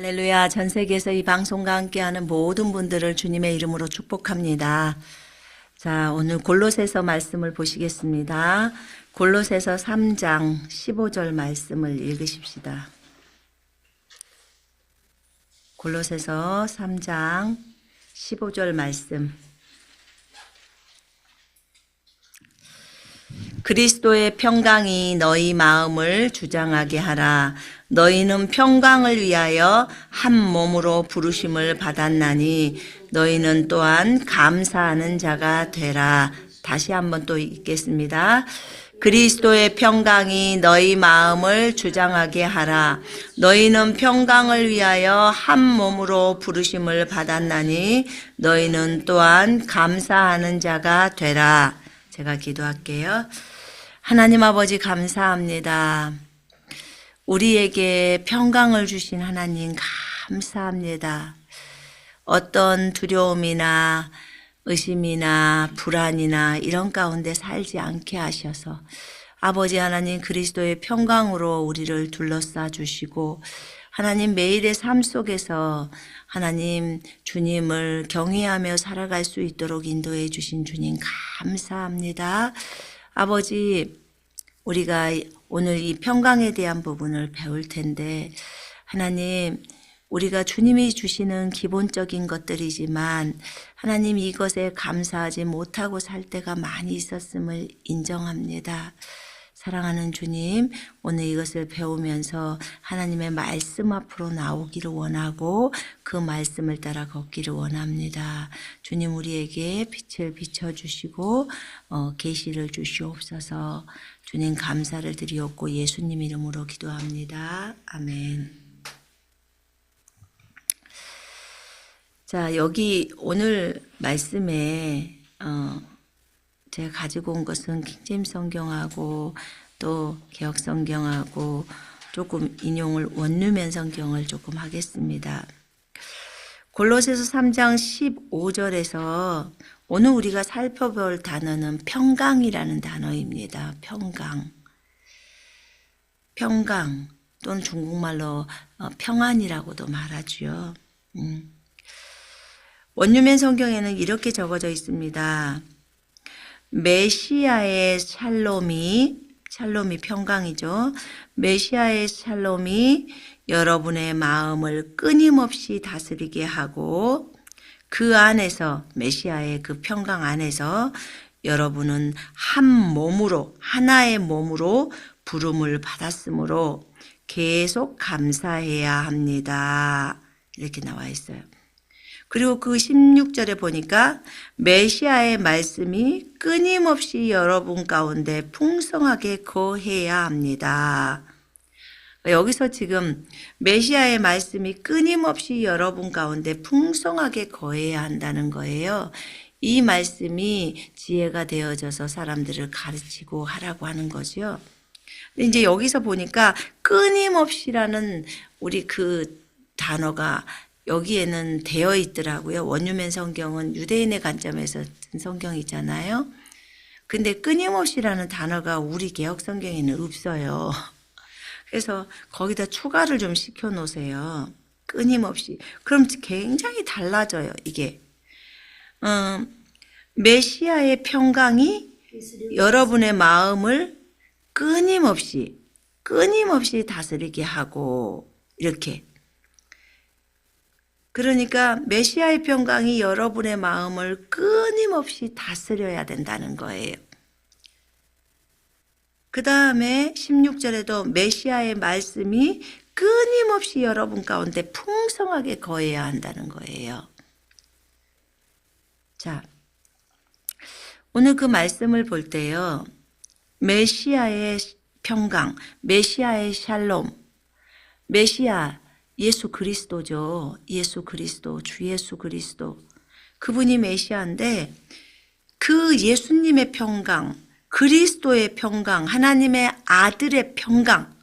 할렐루야. 전 세계에서 이 방송과 함께하는 모든 분들을 주님의 이름으로 축복합니다. 자, 오늘 골로새서 말씀을 보시겠습니다. 골로새서 3장 15절 말씀을 읽으십시다. 골로새서 3장 15절 말씀. 그리스도의 평강이 너희 마음을 주장하게 하라. 너희는 평강을 위하여 한 몸으로 부르심을 받았나니 너희는 또한 감사하는 자가 되라. 다시 한번 또 읽겠습니다. 그리스도의 평강이 너희 마음을 주장하게 하라. 너희는 평강을 위하여 한 몸으로 부르심을 받았나니 너희는 또한 감사하는 자가 되라. 제가 기도할게요. 하나님 아버지 감사합니다. 우리에게 평강을 주신 하나님 감사합니다. 어떤 두려움이나 의심이나 불안이나 이런 가운데 살지 않게 하셔서 아버지 하나님 그리스도의 평강으로 우리를 둘러싸 주시고 하나님 매일의 삶 속에서 하나님 주님을 경외하며 살아갈 수 있도록 인도해 주신 주님 감사합니다. 아버지 우리가 오늘 이 평강에 대한 부분을 배울 텐데 하나님 우리가 주님이 주시는 기본적인 것들이지만 하나님 이것에 감사하지 못하고 살 때가 많이 있었음을 인정합니다. 사랑하는 주님, 오늘 이것을 배우면서 하나님의 말씀 앞으로 나오기를 원하고 그 말씀을 따라 걷기를 원합니다. 주님 우리에게 빛을 비춰주시고 계시를 주시옵소서. 주님 감사를 드리옵고 예수님 이름으로 기도합니다. 아멘. 자, 여기 오늘 말씀에 제가 가지고 온 것은 킹제임스 성경하고 또 개역 성경하고 조금 인용을 원류면 성경을 조금 하겠습니다. 골로새서 3장 15절에서 오늘 우리가 살펴볼 단어는 평강이라는 단어입니다. 평강 또는 중국말로 평안이라고도 말하죠. 원류면 성경에는 이렇게 적어져 있습니다. 메시아의 샬롬이 평강이죠. 메시아의 샬롬이 여러분의 마음을 끊임없이 다스리게 하고 그 안에서 메시아의 그 평강 안에서 여러분은 한 몸으로 하나의 몸으로 부름을 받았으므로 계속 감사해야 합니다. 이렇게 나와 있어요. 그리고 그 16절에 보니까 메시아의 말씀이 끊임없이 여러분 가운데 풍성하게 거해야 합니다. 여기서 지금 메시아의 말씀이 끊임없이 여러분 가운데 풍성하게 거해야 한다는 거예요. 이 말씀이 지혜가 되어져서 사람들을 가르치고 하라고 하는 거죠. 근데 이제 여기서 보니까 끊임없이라는 우리 그 단어가 여기에는 되어 있더라고요. 원유면 성경은 유대인의 관점에서 쓴 성경이잖아요. 근데 끊임없이라는 단어가 우리 개역 성경에는 없어요. 그래서 거기다 추가를 좀 시켜 놓으세요. 끊임없이. 그럼 굉장히 달라져요, 이게. 메시아의 평강이 여러분의 마음을 끊임없이 다스리게 하고 이렇게. 그러니까 메시아의 평강이 여러분의 마음을 끊임없이 다스려야 된다는 거예요. 그 다음에 16절에도 메시아의 말씀이 끊임없이 여러분 가운데 풍성하게 거해야 한다는 거예요. 자, 오늘 그 말씀을 볼 때요. 메시아의 평강, 메시아의 샬롬, 메시아 예수 그리스도죠. 예수 그리스도, 주 예수 그리스도. 그분이 메시아인데 그 예수님의 평강, 그리스도의 평강, 하나님의 아들의 평강,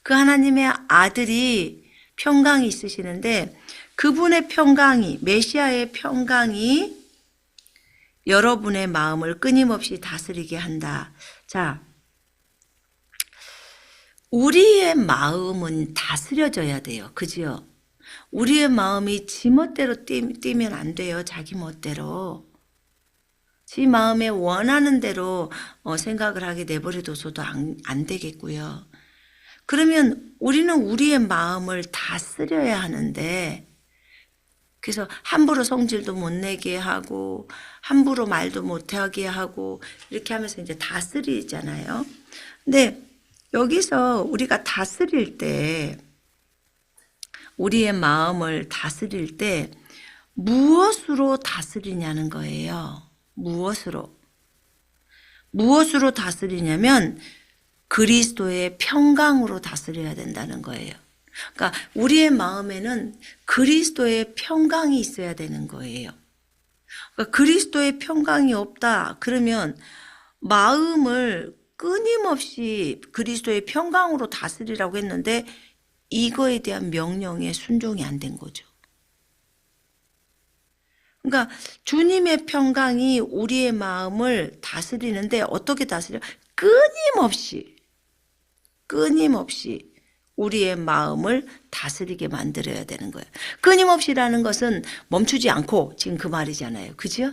그 하나님의 아들이 평강이 있으시는데 그분의 평강이, 메시아의 평강이 여러분의 마음을 끊임없이 다스리게 한다. 자, 우리의 마음은 다스려져야 돼요. 그죠? 우리의 마음이 지 멋대로 뛰면 안 돼요. 자기 멋대로. 지 마음에 원하는 대로 생각을 하게 내버려둬서도 안 되겠고요. 그러면 우리는 우리의 마음을 다스려야 하는데, 그래서 함부로 성질도 못 내게 하고 함부로 말도 못하게 하고 이렇게 하면서 이제 다스리잖아요. 근데 여기서 우리가 다스릴 때, 우리의 마음을 다스릴 때 무엇으로 다스리냐는 거예요. 무엇으로 다스리냐면 그리스도의 평강으로 다스려야 된다는 거예요. 그러니까 우리의 마음에는 그리스도의 평강이 있어야 되는 거예요. 그러니까 그리스도의 평강이 없다 그러면 마음을 끊임없이 그리스도의 평강으로 다스리라고 했는데 이거에 대한 명령에 순종이 안 된 거죠. 그러니까 주님의 평강이 우리의 마음을 다스리는데 어떻게 다스려? 끊임없이 우리의 마음을 다스리게 만들어야 되는 거예요. 끊임없이라는 것은 멈추지 않고 지금 그 말이잖아요. 그죠?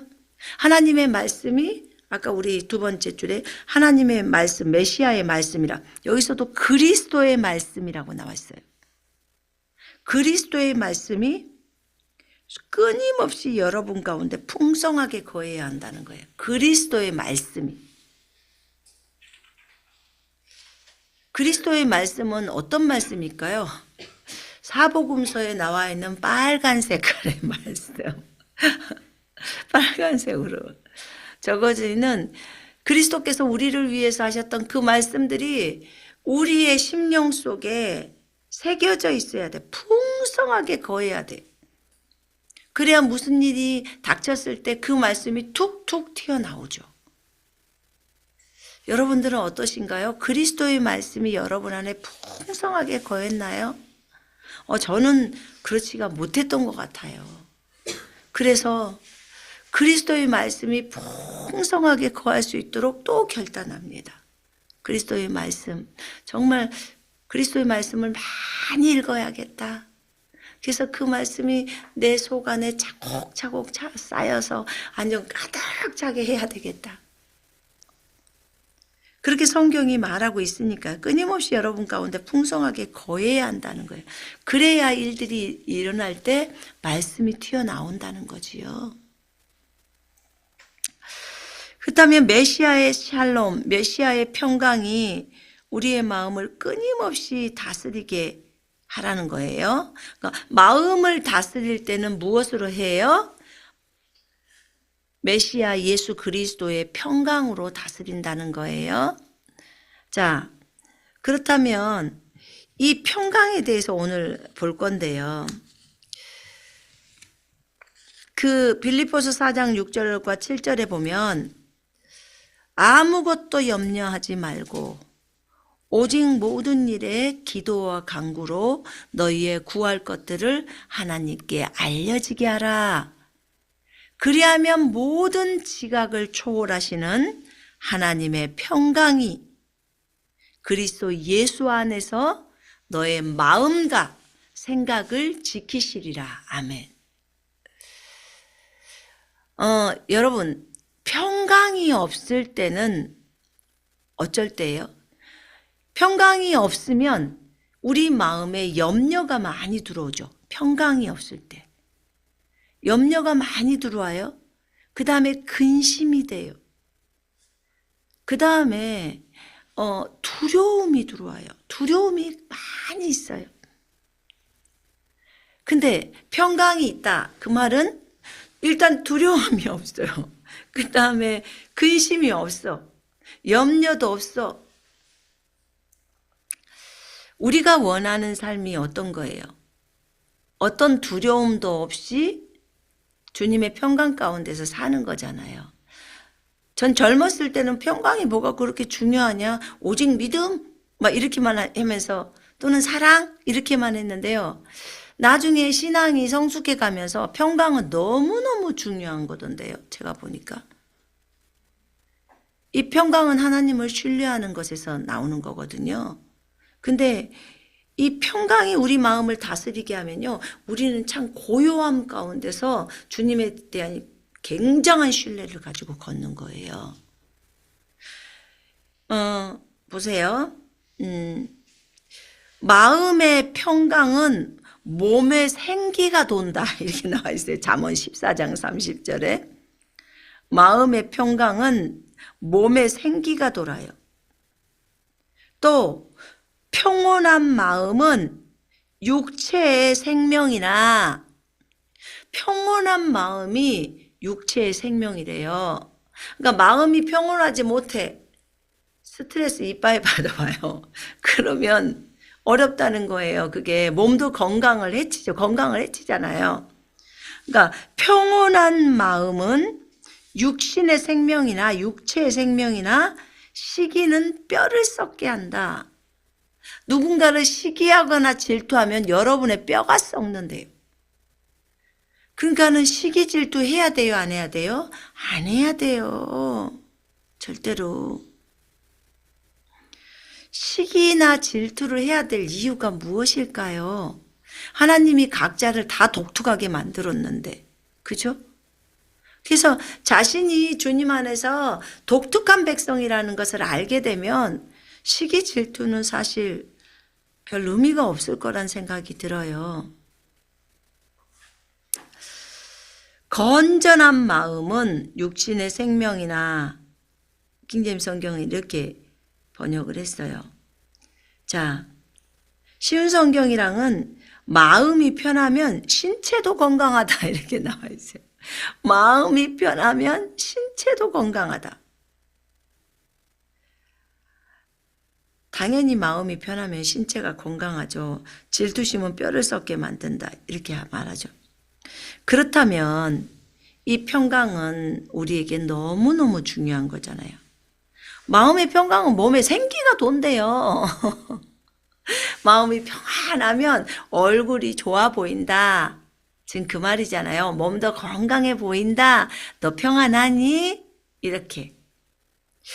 하나님의 말씀이 아까 우리 두 번째 줄에 하나님의 말씀, 메시아의 말씀이라 여기서도 그리스도의 말씀이라고 나와 있어요. 그리스도의 말씀이 끊임없이 여러분 가운데 풍성하게 거해야 한다는 거예요. 그리스도의 말씀이. 그리스도의 말씀은 어떤 말씀일까요? 사복음서에 나와 있는 빨간 색깔의 말씀. 빨간색으로 적어져 있는 그리스도께서 우리를 위해서 하셨던 그 말씀들이 우리의 심령 속에 새겨져 있어야 돼. 풍성하게 거해야 돼. 그래야 무슨 일이 닥쳤을 때 그 말씀이 툭툭 튀어나오죠. 여러분들은 어떠신가요? 그리스도의 말씀이 여러분 안에 풍성하게 거했나요? 저는 그렇지가 못했던 것 같아요. 그래서 그리스도의 말씀이 풍성하게 거할 수 있도록 또 결단합니다. 그리스도의 말씀, 정말 그리스도의 말씀을 많이 읽어야겠다. 그래서 그 말씀이 내 속 안에 차곡차곡 쌓여서 완전 가득 차게 해야 되겠다. 그렇게 성경이 말하고 있으니까 끊임없이 여러분 가운데 풍성하게 거해야 한다는 거예요. 그래야 일들이 일어날 때 말씀이 튀어나온다는 거지요. 그렇다면 메시아의 샬롬, 메시아의 평강이 우리의 마음을 끊임없이 다스리게 하라는 거예요. 그러니까 마음을 다스릴 때는 무엇으로 해요? 메시아 예수 그리스도의 평강으로 다스린다는 거예요. 자, 그렇다면 이 평강에 대해서 오늘 볼 건데요. 그 빌립보서 4장 6절과 7절에 보면 아무것도 염려하지 말고 오직 모든 일에 기도와 간구로 너희의 구할 것들을 하나님께 알려지게 하라. 그리하면 모든 지각을 초월하시는 하나님의 평강이 그리스도 예수 안에서 너의 마음과 생각을 지키시리라. 아멘. 여러분, 평강이 없을 때는 어쩔 때예요? 평강이 없으면 우리 마음에 염려가 많이 들어오죠. 평강이 없을 때. 염려가 많이 들어와요. 그 다음에 근심이 돼요. 그 다음에 두려움이 들어와요. 두려움이 많이 있어요. 근데 평강이 있다. 그 말은 일단 두려움이 없어요. 그 다음에 근심이 없어. 염려도 없어. 우리가 원하는 삶이 어떤 거예요? 어떤 두려움도 없이 주님의 평강 가운데서 사는 거잖아요. 전 젊었을 때는 평강이 뭐가 그렇게 중요하냐? 오직 믿음? 막 이렇게만 하면서 또는 사랑? 이렇게만 했는데요. 나중에 신앙이 성숙해 가면서 평강은 너무너무 중요한 거던데요. 제가 보니까. 이 평강은 하나님을 신뢰하는 것에서 나오는 거거든요. 근데 이 평강이 우리 마음을 다스리게 하면요, 우리는 참 고요함 가운데서 주님에 대한 굉장한 신뢰를 가지고 걷는 거예요. 보세요. 마음의 평강은 몸에 생기가 돈다 이렇게 나와 있어요. 잠언 14장 30절에 마음의 평강은 몸에 생기가 돌아요. 또 평온한 마음은 육체의 생명이나 평온한 마음이 육체의 생명이래요. 그러니까 마음이 평온하지 못해 스트레스 이빠이 받아봐요. 그러면 어렵다는 거예요. 그게 몸도 건강을 해치죠. 건강을 해치잖아요. 그러니까 평온한 마음은 육신의 생명이나 육체의 생명이나 시기는 뼈를 썩게 한다. 누군가를 시기하거나 질투하면 여러분의 뼈가 썩는데요. 그러니까는 시기 질투 해야 돼요? 안 해야 돼요? 안 해야 돼요. 절대로. 시기나 질투를 해야 될 이유가 무엇일까요? 하나님이 각자를 다 독특하게 만들었는데, 그죠? 그래서 자신이 주님 안에서 독특한 백성이라는 것을 알게 되면 시기 질투는 사실 별 의미가 없을 거란 생각이 들어요. 건전한 마음은 육신의 생명이나 킹제임스 성경은 이렇게 번역을 했어요. 자, 쉬운 성경이랑은 마음이 편하면 신체도 건강하다 이렇게 나와 있어요. 마음이 편하면 신체도 건강하다. 당연히 마음이 편하면 신체가 건강하죠. 질투심은 뼈를 썩게 만든다 이렇게 말하죠. 그렇다면 이 평강은 우리에게 너무너무 중요한 거잖아요. 마음의 평강은 몸에 생기가 돈대요. 마음이 평안하면 얼굴이 좋아 보인다. 지금 그 말이잖아요. 몸도 건강해 보인다. 너 평안하니? 이렇게.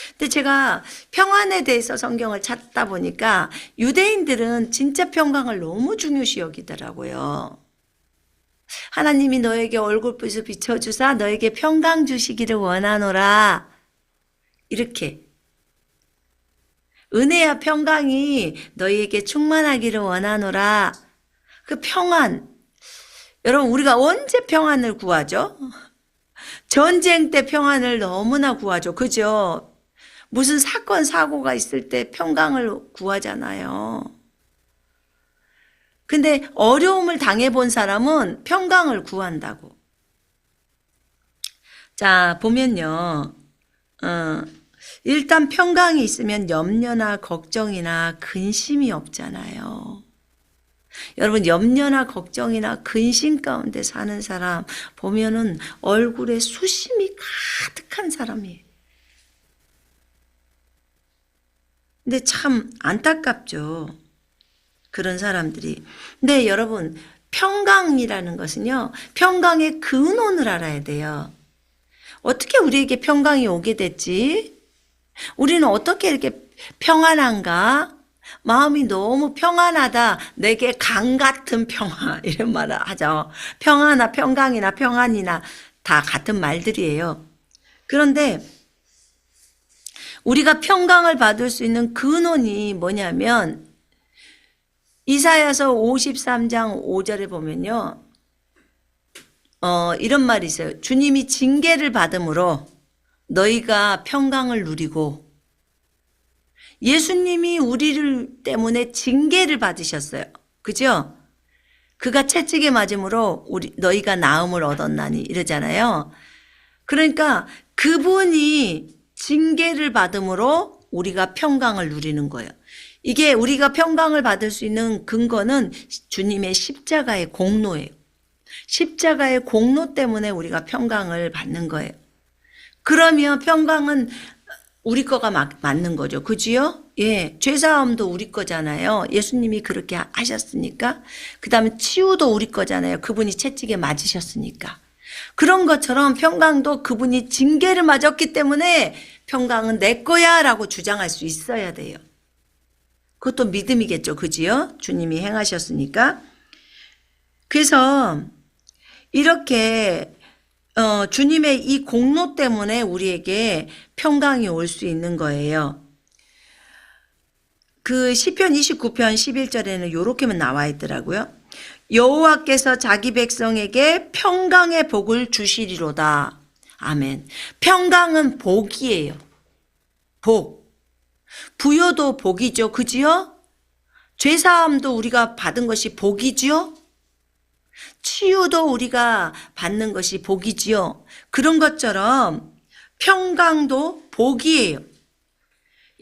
근데 제가 평안에 대해서 성경을 찾다 보니까 유대인들은 진짜 평강을 너무 중요시 여기더라고요. 하나님이 너에게 얼굴빛을 비춰주사 너에게 평강 주시기를 원하노라. 이렇게. 은혜와 평강이 너희에게 충만하기를 원하노라. 그 평안. 여러분 우리가 언제 평안을 구하죠? 전쟁 때 평안을 너무나 구하죠. 그죠? 무슨 사건 사고가 있을 때 평강을 구하잖아요. 근데 어려움을 당해본 사람은 평강을 구한다고. 자, 보면요. 일단 평강이 있으면 염려나 걱정이나 근심이 없잖아요. 여러분 염려나 걱정이나 근심 가운데 사는 사람 보면은 얼굴에 수심이 가득한 사람이에요. 근데 참 안타깝죠. 그런 사람들이. 근데 여러분 평강이라는 것은요. 평강의 근원을 알아야 돼요. 어떻게 우리에게 평강이 오게 됐지? 우리는 어떻게 이렇게 평안한가? 마음이 너무 평안하다. 내게 강 같은 평화 이런 말을 하죠. 평안이나 평강이나 평안이나 다 같은 말들이에요. 그런데 우리가 평강을 받을 수 있는 근원이 뭐냐면 이사야서 53장 5절에 보면요. 이런 말이 있어요. 주님이 징계를 받음으로 너희가 평강을 누리고 예수님이 우리를 때문에 징계를 받으셨어요. 그죠? 그가 채찍에 맞음으로 너희가 나음을 얻었나니 이러잖아요. 그러니까 그분이 징계를 받음으로 우리가 평강을 누리는 거예요. 이게 우리가 평강을 받을 수 있는 근거는 주님의 십자가의 공로예요. 십자가의 공로 때문에 우리가 평강을 받는 거예요. 그러면 평강은 우리 거가 맞는 거죠. 그지요? 예. 죄사함도 우리 거잖아요. 예수님이 그렇게 하셨으니까. 그 다음에 치유도 우리 거잖아요. 그분이 채찍에 맞으셨으니까. 그런 것처럼 평강도 그분이 징계를 맞았기 때문에 평강은 내 거야 라고 주장할 수 있어야 돼요. 그것도 믿음이겠죠. 그지요? 주님이 행하셨으니까. 그래서 이렇게 주님의 이 공로 때문에 우리에게 평강이 올 수 있는 거예요. 그 시편 29편 11절에는 이렇게만 나와 있더라고요. 여호와께서 자기 백성에게 평강의 복을 주시리로다. 아멘. 평강은 복이에요. 복. 부여도 복이죠. 그지요? 죄사함도 우리가 받은 것이 복이지요? 치유도 우리가 받는 것이 복이지요. 그런 것처럼 평강도 복이에요.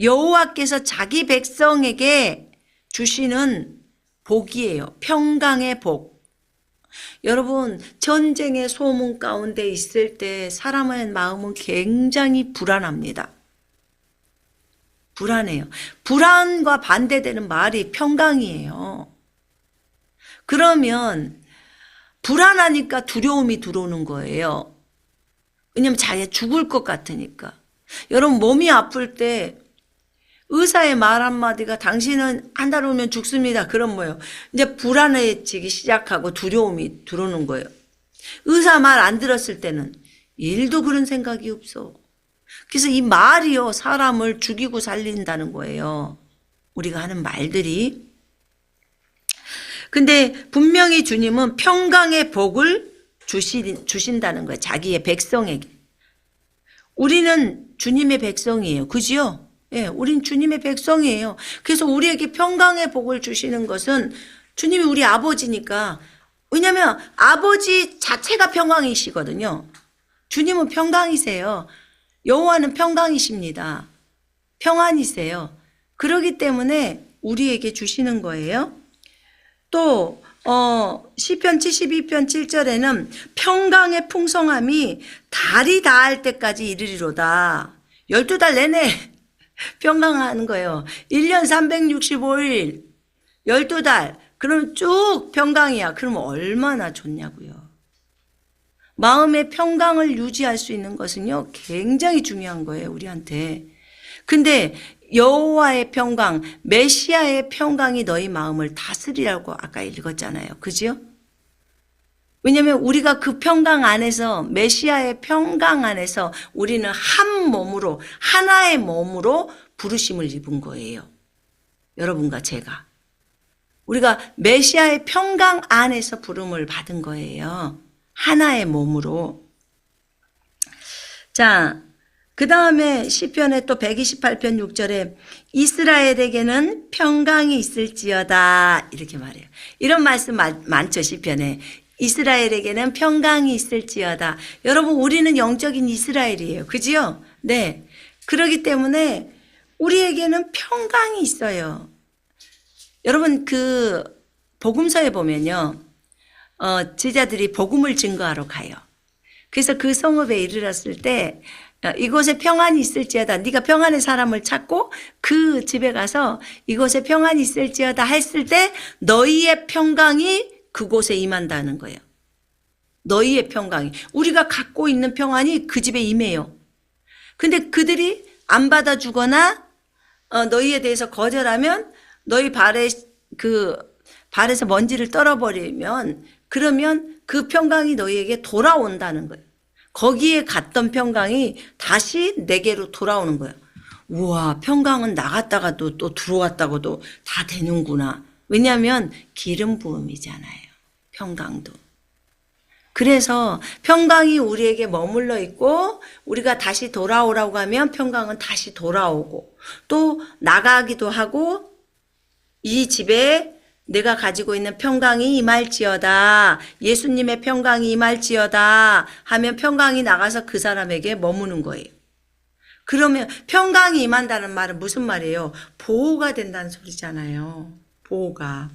여호와께서 자기 백성에게 주시는 복이에요. 평강의 복. 여러분, 전쟁의 소문 가운데 있을 때 사람의 마음은 굉장히 불안합니다. 불안해요. 불안과 반대되는 말이 평강이에요. 그러면 불안하니까 두려움이 들어오는 거예요. 왜냐면 자기가 죽을 것 같으니까. 여러분, 몸이 아플 때 의사의 말 한마디가 당신은 한 달 후면 죽습니다. 그럼 뭐예요? 이제 불안해지기 시작하고 두려움이 들어오는 거예요. 의사 말 안 들었을 때는 일도 그런 생각이 없어. 그래서 이 말이요, 사람을 죽이고 살린다는 거예요. 우리가 하는 말들이. 근데 분명히 주님은 평강의 복을 주신다는 거예요. 자기의 백성에게. 우리는 주님의 백성이에요. 그지요? 예, 우린 주님의 백성이에요. 그래서 우리에게 평강의 복을 주시는 것은 주님이 우리 아버지니까. 왜냐하면 아버지 자체가 평강이시거든요. 주님은 평강이세요. 여호와는 평강이십니다. 평안이세요. 그렇기 때문에 우리에게 주시는 거예요. 또 시편 72편 7절에는 평강의 풍성함이 달이 닿을 때까지 이르리로다. 12달 내내 평강하는 거예요. 1년 365일 12달 그럼 쭉 평강이야. 그러면 얼마나 좋냐고요. 마음의 평강을 유지할 수 있는 것은요, 굉장히 중요한 거예요, 우리한테. 근데 여호와의 평강, 메시아의 평강이 너희 마음을 다스리라고 아까 읽었잖아요. 그죠? 왜냐하면 우리가 그 평강 안에서, 메시아의 평강 안에서 우리는 한 몸으로, 하나의 몸으로 부르심을 입은 거예요. 여러분과 제가. 우리가 메시아의 평강 안에서 부름을 받은 거예요. 하나의 몸으로. 자, 그 다음에 시편에 또 128편 6절에 이스라엘에게는 평강이 있을지어다 이렇게 말해요. 이런 말씀 많죠, 시편에. 이스라엘에게는 평강이 있을지어다. 여러분, 우리는 영적인 이스라엘이에요. 그지요? 네. 그렇기 때문에 우리에게는 평강이 있어요. 여러분, 그 복음서에 보면요, 제자들이 복음을 증거하러 가요. 그래서 그 성읍에 이르렀을 때 이곳에 평안이 있을지어다. 네가 평안의 사람을 찾고 그 집에 가서 이곳에 평안이 있을지어다 했을 때 너희의 평강이 그곳에 임한다는 거예요. 너희의 평강이. 우리가 갖고 있는 평안이 그 집에 임해요. 근데 그들이 안 받아주거나 너희에 대해서 거절하면 너희 발에서 먼지를 떨어버리면 그러면 그 평강이 너희에게 돌아온다는 거예요. 거기에 갔던 평강이 다시 내게로 돌아오는 거예요. 우와, 평강은 나갔다가도 또 들어왔다고도 다 되는구나. 왜냐하면 기름 부음이잖아요. 평강도. 그래서 평강이 우리에게 머물러 있고 우리가 다시 돌아오라고 하면 평강은 다시 돌아오고 또 나가기도 하고 이 집에 내가 가지고 있는 평강이 임할지어다. 예수님의 평강이 임할지어다 하면 평강이 나가서 그 사람에게 머무는 거예요. 그러면 평강이 임한다는 말은 무슨 말이에요? 보호가 된다는 소리잖아요. 보호가.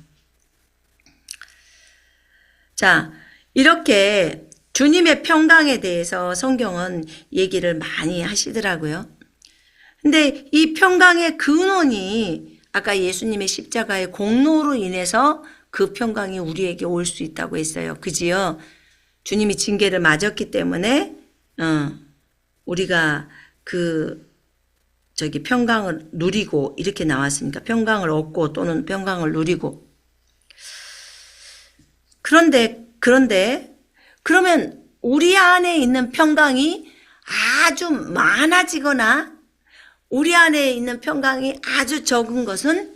자, 이렇게 주님의 평강에 대해서 성경은 얘기를 많이 하시더라고요. 근데 이 평강의 근원이 아까 예수님의 십자가의 공로로 인해서 그 평강이 우리에게 올 수 있다고 했어요. 그지요? 주님이 징계를 맞았기 때문에 우리가 그 평강을 누리고 이렇게 나왔으니까 평강을 얻고 또는 평강을 누리고. 그러면 우리 안에 있는 평강이 아주 많아지거나 우리 안에 있는 평강이 아주 적은 것은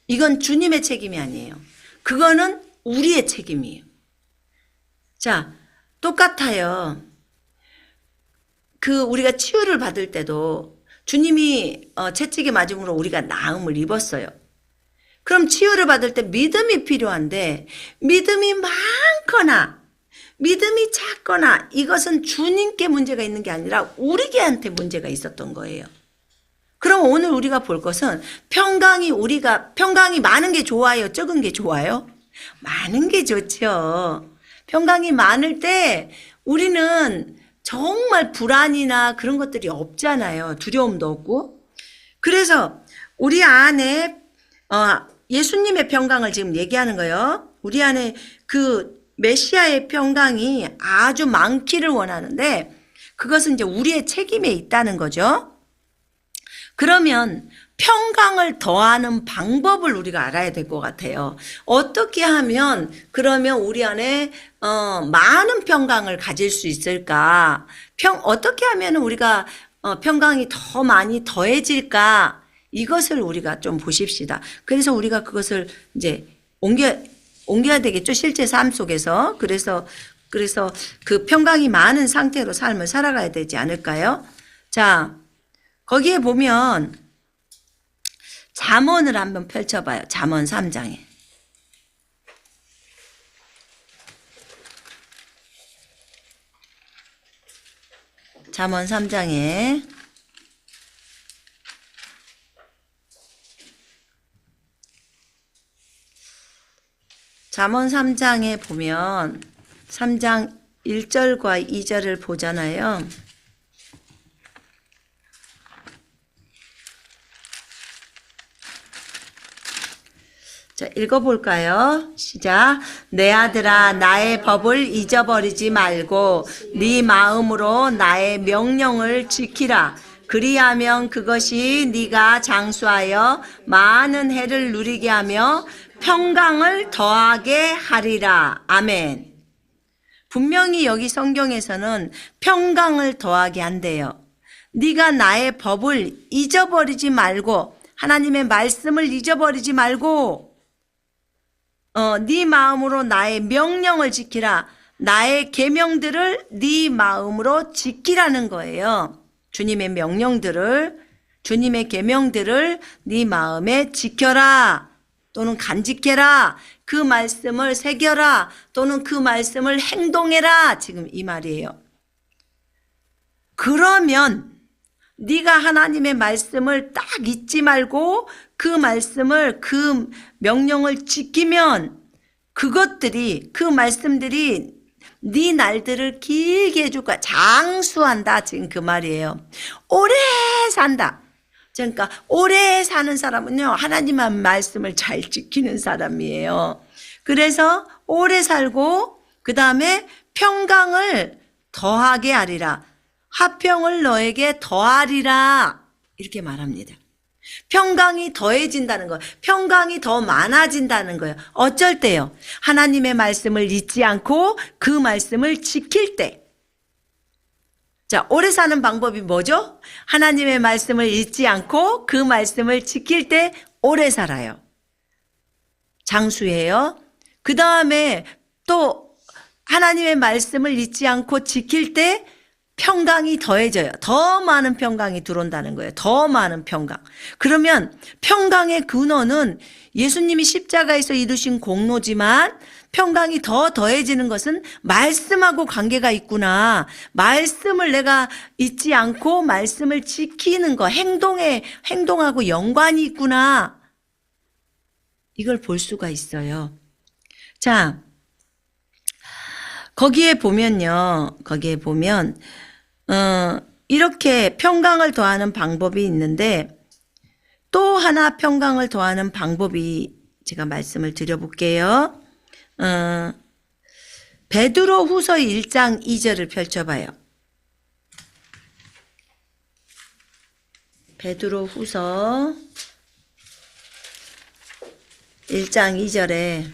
이건 주님의 책임이 아니에요. 그거는 우리의 책임이에요. 자, 똑같아요. 우리가 치유를 받을 때도 주님이 채찍에 맞음으로 우리가 나음을 입었어요. 그럼 치유를 받을 때 믿음이 필요한데 믿음이 많거나 믿음이 작거나 이것은 주님께 문제가 있는 게 아니라 우리한테 문제가 있었던 거예요. 그럼 오늘 우리가 볼 것은 평강이 많은 게 좋아요? 적은 게 좋아요? 많은 게 좋죠. 평강이 많을 때 우리는 정말 불안이나 그런 것들이 없잖아요. 두려움도 없고. 그래서 우리 안에 예수님의 평강을 지금 얘기하는 거예요. 우리 안에 메시아의 평강이 아주 많기를 원하는데 그것은 이제 우리의 책임에 있다는 거죠. 그러면 평강을 더하는 방법을 우리가 알아야 될 것 같아요. 어떻게 하면 그러면 우리 안에 많은 평강을 가질 수 있을까? 어떻게 하면 우리가 평강이 더 많이 더해질까? 이것을 우리가 좀 보십시다. 그래서 우리가 그것을 이제 옮겨야 되겠죠. 실제 삶 속에서. 그래서 그 평강이 많은 상태로 삶을 살아가야 되지 않을까요? 자, 거기에 보면 잠언을 한번 펼쳐봐요. 잠언 3장에. 잠언 3장에 잠언 3장에 보면 3장 1절과 2절을 보잖아요. 자, 읽어볼까요? 시작. 내 아들아 나의 법을 잊어버리지 말고 네 마음으로 나의 명령을 지키라. 그리하면 그것이 네가 장수하여 많은 해를 누리게 하며 평강을 더하게 하리라. 아멘. 분명히 여기 성경에서는 평강을 더하게 한대요. 네가 나의 법을 잊어버리지 말고 하나님의 말씀을 잊어버리지 말고 네 마음으로 나의 명령을 지키라. 나의 계명들을 네 마음으로 지키라는 거예요. 주님의 계명들을 네 마음에 지켜라. 또는 간직해라. 그 말씀을 새겨라. 또는 그 말씀을 행동해라. 지금 이 말이에요. 그러면 네가 하나님의 말씀을 딱 잊지 말고 그 명령을 지키면 그 말씀들이 네 날들을 길게 해줄 거야. 장수한다. 지금 그 말이에요. 오래 산다. 그러니까 오래 사는 사람은요, 하나님의 말씀을 잘 지키는 사람이에요. 그래서 오래 살고 그 다음에 평강을 더하게 하리라. 화평을 너에게 더하리라. 이렇게 말합니다. 평강이 더해진다는 거예요. 평강이 더 많아진다는 거예요. 어쩔 때요? 하나님의 말씀을 잊지 않고 그 말씀을 지킬 때. 자, 오래 사는 방법이 뭐죠? 하나님의 말씀을 잊지 않고 그 말씀을 지킬 때 오래 살아요. 장수해요. 그 다음에 또 하나님의 말씀을 잊지 않고 지킬 때 평강이 더해져요. 더 많은 평강이 들어온다는 거예요. 더 많은 평강. 그러면 평강의 근원은 예수님이 십자가에서 이루신 공로지만 평강이 더 더해지는 것은 말씀하고 관계가 있구나. 말씀을 내가 잊지 않고 말씀을 지키는 거, 행동하고 연관이 있구나. 이걸 볼 수가 있어요. 자, 거기에 보면 이렇게 평강을 더하는 방법이 있는데 또 하나 평강을 더하는 방법이 제가 말씀을 드려볼게요. 베드로 후서 1장 2절을 펼쳐봐요. 베드로후서 1장 2절에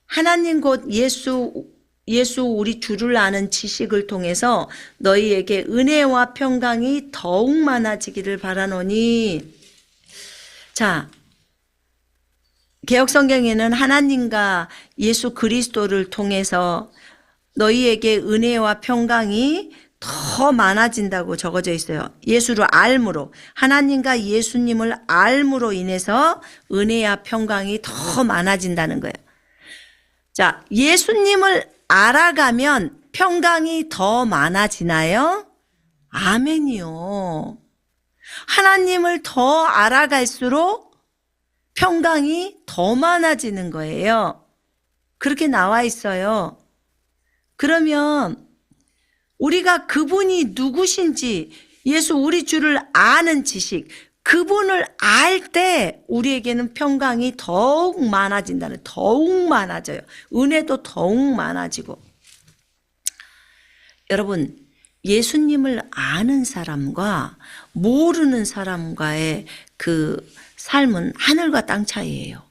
하나님 곧 예수 우리 주를 아는 지식을 통해서 너희에게 은혜와 평강이 더욱 많아지기를 바라노니. 자, 개역성경에는 하나님과 예수 그리스도를 통해서 너희에게 은혜와 평강이 더 많아진다고 적어져 있어요. 예수를 알므로, 하나님과 예수님을 알므로 인해서 은혜와 평강이 더 많아진다는 거예요. 자, 예수님을 알아가면 평강이 더 많아지나요? 아멘이요. 하나님을 더 알아갈수록 평강이 더 많아지는 거예요. 그렇게 나와 있어요. 그러면 우리가 그분이 누구신지, 예수 우리 주를 아는 지식, 그분을 알 때 우리에게는 평강이 더욱 많아진다는, 더욱 많아져요. 은혜도 더욱 많아지고. 여러분, 예수님을 아는 사람과 모르는 사람과의 그 삶은 하늘과 땅 차이예요.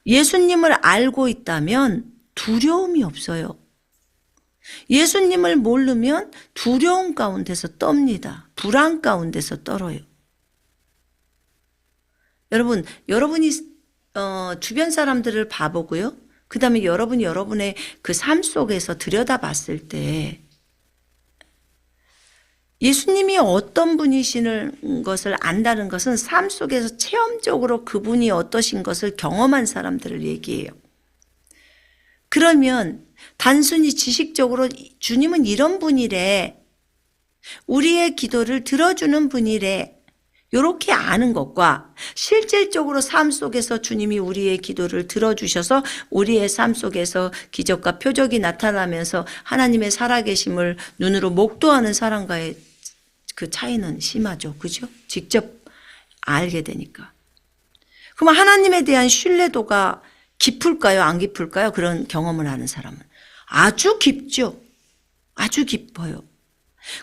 예수님을 알고 있다면 두려움이 없어요. 예수님을 모르면 두려움 가운데서 떱니다. 불안 가운데서 떨어요. 여러분이 주변 사람들을 봐보고요. 그 다음에 여러분이 여러분의 그 삶 속에서 들여다봤을 때 예수님이 어떤 분이시는 것을 안다는 것은 삶 속에서 체험적으로 그분이 어떠신 것을 경험한 사람들을 얘기해요. 그러면 단순히 지식적으로 주님은 이런 분이래, 우리의 기도를 들어주는 분이래, 이렇게 아는 것과 실질적으로 삶 속에서 주님이 우리의 기도를 들어주셔서 우리의 삶 속에서 기적과 표적이 나타나면서 하나님의 살아계심을 눈으로 목도하는 사람과의 그 차이는 심하죠. 그죠? 직접 알게 되니까. 그럼 하나님에 대한 신뢰도가 깊을까요? 안 깊을까요? 그런 경험을 하는 사람은. 아주 깊죠. 아주 깊어요.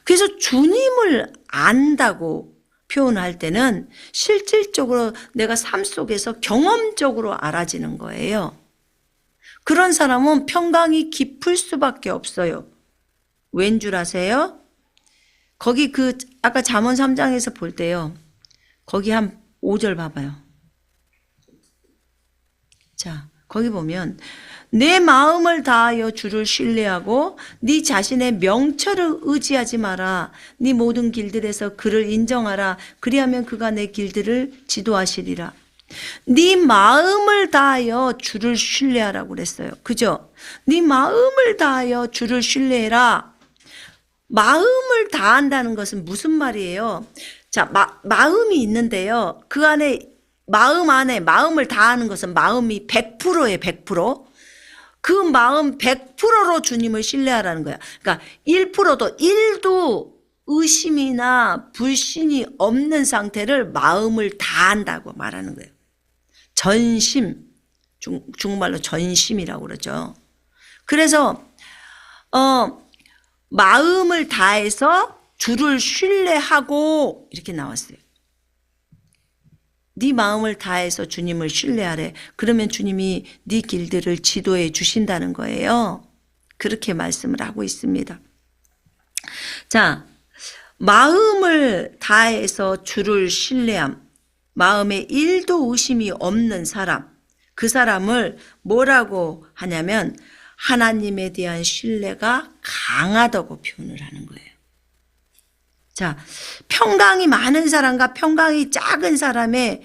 그래서 주님을 안다고 표현할 때는 실질적으로 내가 삶 속에서 경험적으로 알아지는 거예요. 그런 사람은 평강이 깊을 수밖에 없어요. 왠 줄 아세요? 거기 아까 잠언 3장에서 볼 때요. 거기 한 5절 봐봐요. 자, 거기 보면 내 마음을 다하여 주를 신뢰하고 네 자신의 명철을 의지하지 마라. 네 모든 길들에서 그를 인정하라. 그리하면 그가 내 길들을 지도하시리라. 네 마음을 다하여 주를 신뢰하라고 그랬어요. 그죠? 네 마음을 다하여 주를 신뢰해라. 마음을 다한다는 것은 무슨 말이에요? 자, 마음이 있는데요. 그 안에 마음 안에 마음을 다하는 것은 마음이 100%예요. 100%. 그 마음 100%로 주님을 신뢰하라는 거야. 그러니까 1%도 1도 의심이나 불신이 없는 상태를 마음을 다한다고 말하는 거예요. 전심, 중국말로 전심이라고 그러죠. 그래서 마음을 다해서 주를 신뢰하고 이렇게 나왔어요. 네 마음을 다해서 주님을 신뢰하래. 그러면 주님이 네 길들을 지도해 주신다는 거예요. 그렇게 말씀을 하고 있습니다. 자, 마음을 다해서 주를 신뢰함. 마음에 1도 의심이 없는 사람. 그 사람을 뭐라고 하냐면 하나님에 대한 신뢰가 강하다고 표현을 하는 거예요. 자, 평강이 많은 사람과 평강이 작은 사람의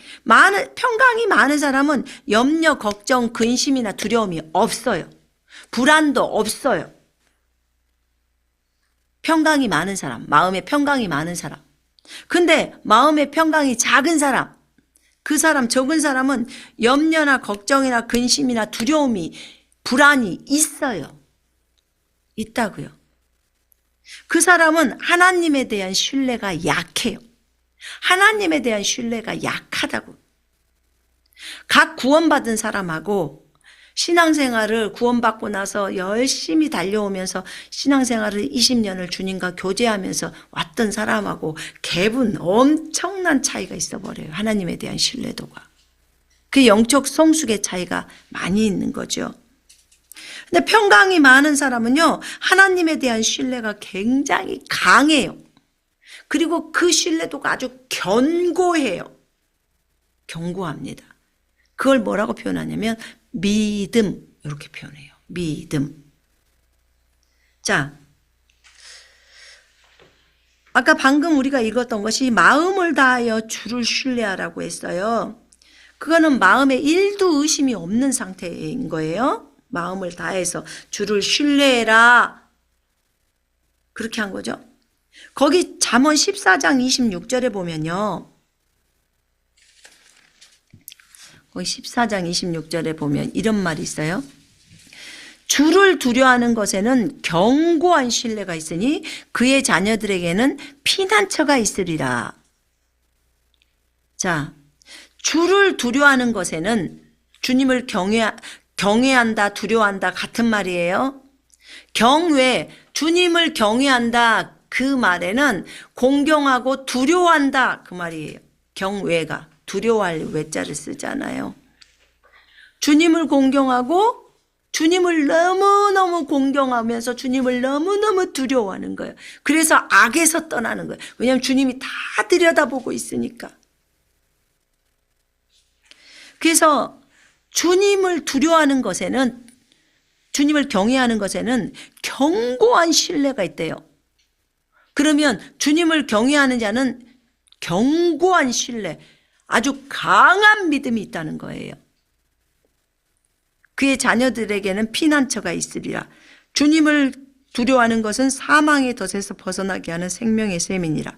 평강이 많은 사람은 염려, 걱정, 근심이나 두려움이 없어요. 불안도 없어요. 평강이 많은 사람, 마음에 평강이 많은 사람. 근데 마음의 평강이 작은 사람, 그 사람, 적은 사람은 염려나 걱정이나 근심이나 두려움이, 불안이 있어요. 있다고요. 그 사람은 하나님에 대한 신뢰가 약해요. 하나님에 대한 신뢰가 약하다고. 각 구원받은 사람하고 신앙생활을 구원받고 나서 열심히 달려오면서 신앙생활을 20년을 주님과 교제하면서 왔던 사람하고 갭은 엄청난 차이가 있어 버려요. 하나님에 대한 신뢰도가. 그 영적 성숙의 차이가 많이 있는 거죠. 근데 평강이 많은 사람은요, 하나님에 대한 신뢰가 굉장히 강해요. 그리고 그 신뢰도가 아주 견고해요. 견고합니다. 그걸 뭐라고 표현하냐면 믿음, 이렇게 표현해요. 믿음. 자, 아까 방금 우리가 읽었던 것이 마음을 다하여 주를 신뢰하라고 했어요. 그거는 마음에 1도 의심이 없는 상태인 거예요. 마음을 다해서 주를 신뢰해라. 그렇게 한 거죠. 거기 잠언 14장 26절에 보면요. 거기 14장 26절에 보면 이런 말이 있어요. 주를 두려워하는 것에는 견고한 신뢰가 있으니 그의 자녀들에게는 피난처가 있으리라. 자, 주를 두려워하는 것에는 주님을 경외한다, 두려워한다 같은 말이에요. 경외, 주님을 경외한다 그 말에는 공경하고 두려워한다 그 말이에요. 경외가 두려워할 외자를 쓰잖아요. 주님을 공경하고 주님을 너무너무 공경하면서 주님을 너무너무 두려워하는 거예요. 그래서 악에서 떠나는 거예요. 왜냐하면 주님이 다 들여다보고 있으니까. 그래서 주님을 두려워하는 것에는, 주님을 경외하는 것에는 견고한 신뢰가 있대요. 그러면 주님을 경외하는 자는 견고한 신뢰, 아주 강한 믿음이 있다는 거예요. 그의 자녀들에게는 피난처가 있으리라. 주님을 두려워하는 것은 사망의 덫에서 벗어나게 하는 생명의 셈이니라.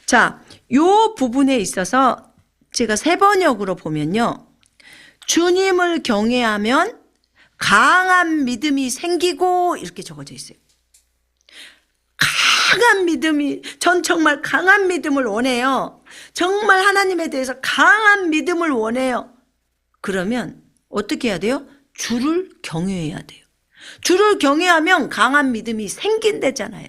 자, 요 부분에 있어서 제가 새 번역으로 보면요. 주님을 경외하면 강한 믿음이 생기고 이렇게 적어져 있어요. 강한 믿음이, 전 정말 강한 믿음을 원해요. 정말 하나님에 대해서 강한 믿음을 원해요. 그러면 어떻게 해야 돼요? 주를 경외해야 돼요. 주를 경외하면 강한 믿음이 생긴다잖아요.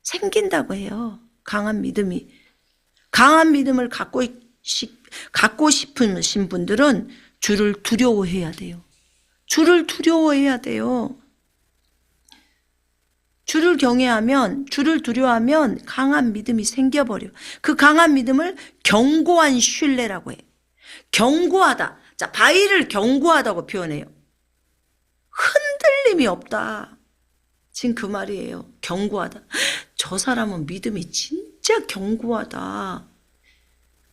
생긴다고 해요. 강한 믿음이. 강한 믿음을 갖고 싶으신 분들은 주를 두려워해야 돼요. 주를 두려워해야 돼요. 주를 경외하면, 주를 두려워하면 강한 믿음이 생겨버려. 그 강한 믿음을 견고한 신뢰라고 해요. 견고하다. 자, 바위를 견고하다고 표현해요. 흔들림이 없다. 지금 그 말이에요. 견고하다. 저 사람은 믿음이 진짜 견고하다.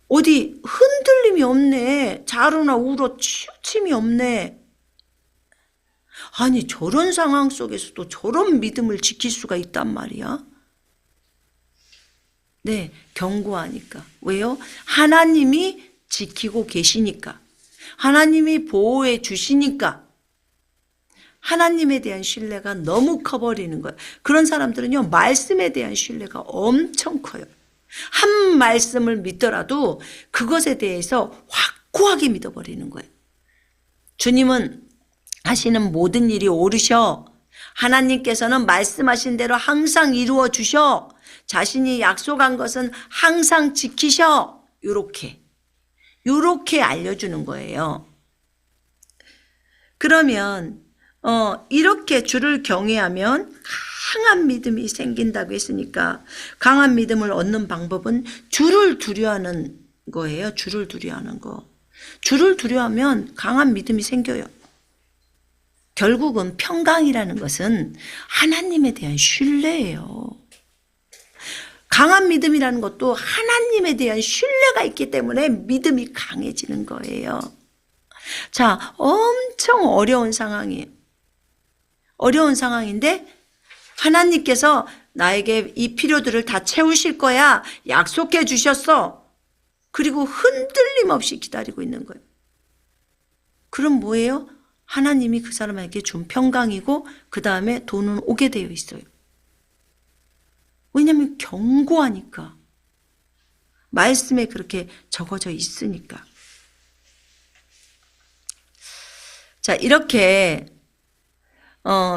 어디 흔들림이 없네. 좌로나 우로 치우침이 없네. 아니, 저런 상황 속에서도 저런 믿음을 지킬 수가 있단 말이야. 네, 견고하니까. 왜요? 하나님이 지키고 계시니까. 하나님이 보호해 주시니까. 하나님에 대한 신뢰가 너무 커버리는 거예요. 그런 사람들은요, 말씀에 대한 신뢰가 엄청 커요. 한 말씀을 믿더라도 그것에 대해서 확고하게 믿어버리는 거예요. 주님은 하시는 모든 일이 옳으셔. 하나님께서는 말씀하신 대로 항상 이루어 주셔. 자신이 약속한 것은 항상 지키셔. 요렇게 알려주는 거예요. 그러면 이렇게 주를 경외하면 강한 믿음이 생긴다고 했으니까 강한 믿음을 얻는 방법은 주를 두려워하는 거예요. 주를 두려워하는 거. 주를 두려워하면 강한 믿음이 생겨요. 결국은 평강이라는 것은 하나님에 대한 신뢰예요. 강한 믿음이라는 것도 하나님에 대한 신뢰가 있기 때문에 믿음이 강해지는 거예요. 자, 엄청 어려운 상황이에요. 어려운 상황인데 하나님께서 나에게 이 필요들을 다 채우실 거야 약속해 주셨어. 그리고 흔들림 없이 기다리고 있는 거예요. 그럼 뭐예요? 하나님이 그 사람에게 준 평강이고 그 다음에 돈은 오게 되어 있어요. 왜냐하면 견고하니까. 말씀에 그렇게 적어져 있으니까. 자, 이렇게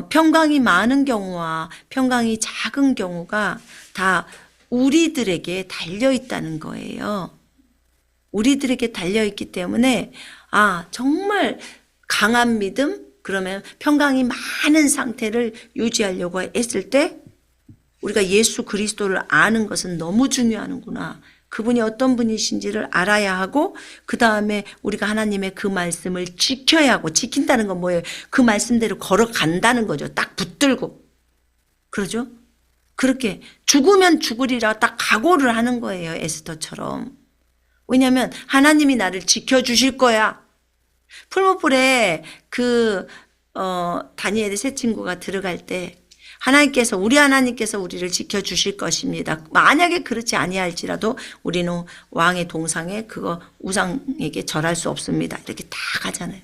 평강이 많은 경우와 평강이 작은 경우가 다 우리들에게 달려 있다는 거예요. 우리들에게 달려 있기 때문에 정말 강한 믿음, 그러면 평강이 많은 상태를 유지하려고 했을 때 우리가 예수 그리스도를 아는 것은 너무 중요하는구나. 그분이 어떤 분이신지를 알아야 하고 그 다음에 우리가 하나님의 그 말씀을 지켜야 하고, 지킨다는 건 뭐예요? 그 말씀대로 걸어간다는 거죠. 딱 붙들고. 그러죠? 그렇게 죽으면 죽으리라 딱 각오를 하는 거예요. 에스더처럼. 왜냐하면 하나님이 나를 지켜주실 거야. 풀무불에 다니엘의 세 친구가 들어갈 때 우리 하나님께서 우리를 지켜주실 것입니다. 만약에 그렇지 아니할지라도 우리는 왕의 동상에 그거 우상에게 절할 수 없습니다. 이렇게 다 가잖아요.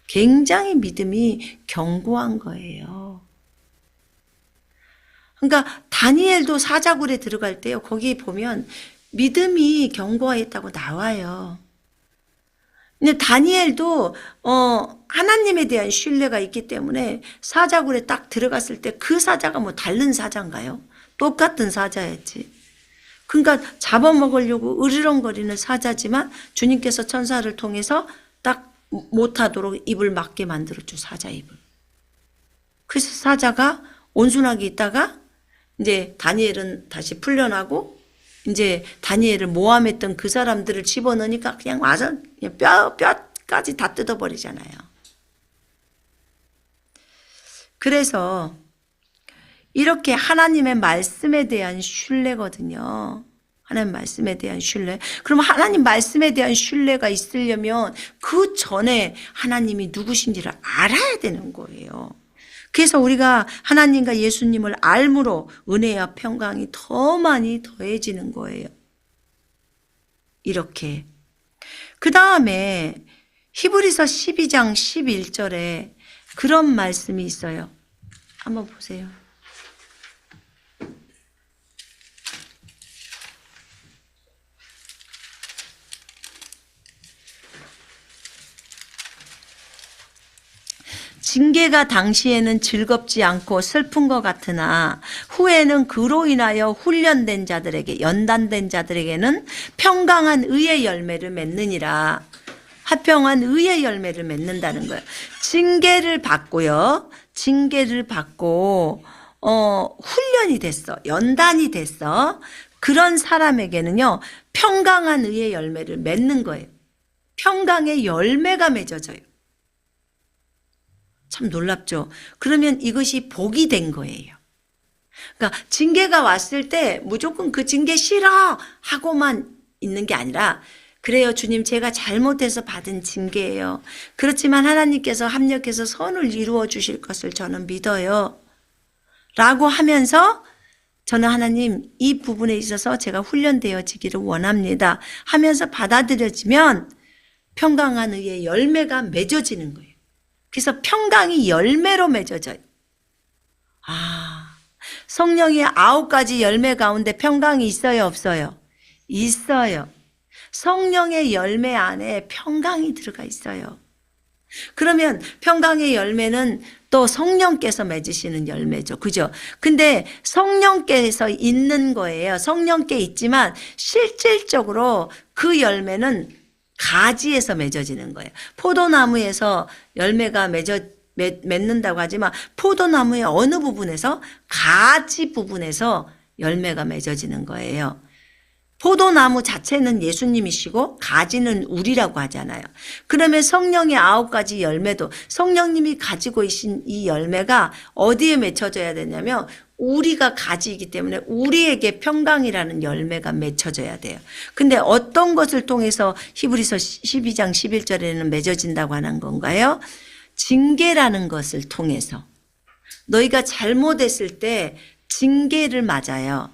굉장히 믿음이 견고한 거예요. 그러니까 다니엘도 사자굴에 들어갈 때요. 거기 보면 믿음이 견고했다고 나와요. 근데 다니엘도 하나님에 대한 신뢰가 있기 때문에 사자굴에 딱 들어갔을 때 그 사자가 뭐 다른 사자인가요? 똑같은 사자였지. 그러니까 잡아먹으려고 으르렁거리는 사자지만 주님께서 천사를 통해서 딱 못하도록 입을 막게 만들었죠. 사자 입을. 그래서 사자가 온순하게 있다가 이제 다니엘은 다시 풀려나고 이제 다니엘을 모함했던 그 사람들을 집어넣으니까 그냥 와서 그냥 뼈까지 다 뜯어버리잖아요. 그래서 이렇게 하나님의 말씀에 대한 신뢰거든요. 하나님 말씀에 대한 신뢰. 그럼 하나님 말씀에 대한 신뢰가 있으려면 그 전에 하나님이 누구신지를 알아야 되는 거예요. 그래서 우리가 하나님과 예수님을 알므로 은혜와 평강이 더 많이 더해지는 거예요. 이렇게. 그 다음에 히브리서 12장 11절에 그런 말씀이 있어요. 한번 보세요. 징계가 당시에는 즐겁지 않고 슬픈 것 같으나 후에는 그로 인하여 훈련된 자들에게, 연단된 자들에게는 평강한 의의 열매를 맺느니라. 화평한 의의 열매를 맺는다는 거예요. 징계를 받고요. 징계를 받고 훈련이 됐어. 연단이 됐어. 그런 사람에게는요. 평강한 의의 열매를 맺는 거예요. 평강의 열매가 맺어져요. 참 놀랍죠. 그러면 이것이 복이 된 거예요. 그러니까 징계가 왔을 때 무조건 그 징계 싫어 하고만 있는 게 아니라 그래요 주님 제가 잘못해서 받은 징계예요. 그렇지만 하나님께서 합력해서 선을 이루어 주실 것을 저는 믿어요. 라고 하면서 저는 하나님 이 부분에 있어서 제가 훈련되어지기를 원합니다 하면서 받아들여지면 평강한 의의 열매가 맺어지는 거예요. 그래서 평강이 열매로 맺어져요. 성령의 9가지 열매 가운데 평강이 있어요, 없어요? 있어요. 성령의 열매 안에 평강이 들어가 있어요. 그러면 평강의 열매는 또 성령께서 맺으시는 열매죠. 그죠? 근데 성령께서 있는 거예요. 성령께 있지만 실질적으로 그 열매는 가지에서 맺어지는 거예요. 포도나무에서 열매가 맺는다고 하지만 포도나무의 어느 부분에서 가지 부분에서 열매가 맺어지는 거예요. 포도나무 자체는 예수님이시고 가지는 우리라고 하잖아요. 그러면 성령의 9가지 열매도 성령님이 가지고 계신 이 열매가 어디에 맺혀져야 되냐면 우리가 가지이기 때문에 우리에게 평강이라는 열매가 맺혀져야 돼요. 근데 어떤 것을 통해서 히브리서 12장 11절에는 맺어진다고 하는 건가요? 징계라는 것을 통해서. 너희가 잘못했을 때 징계를 맞아요.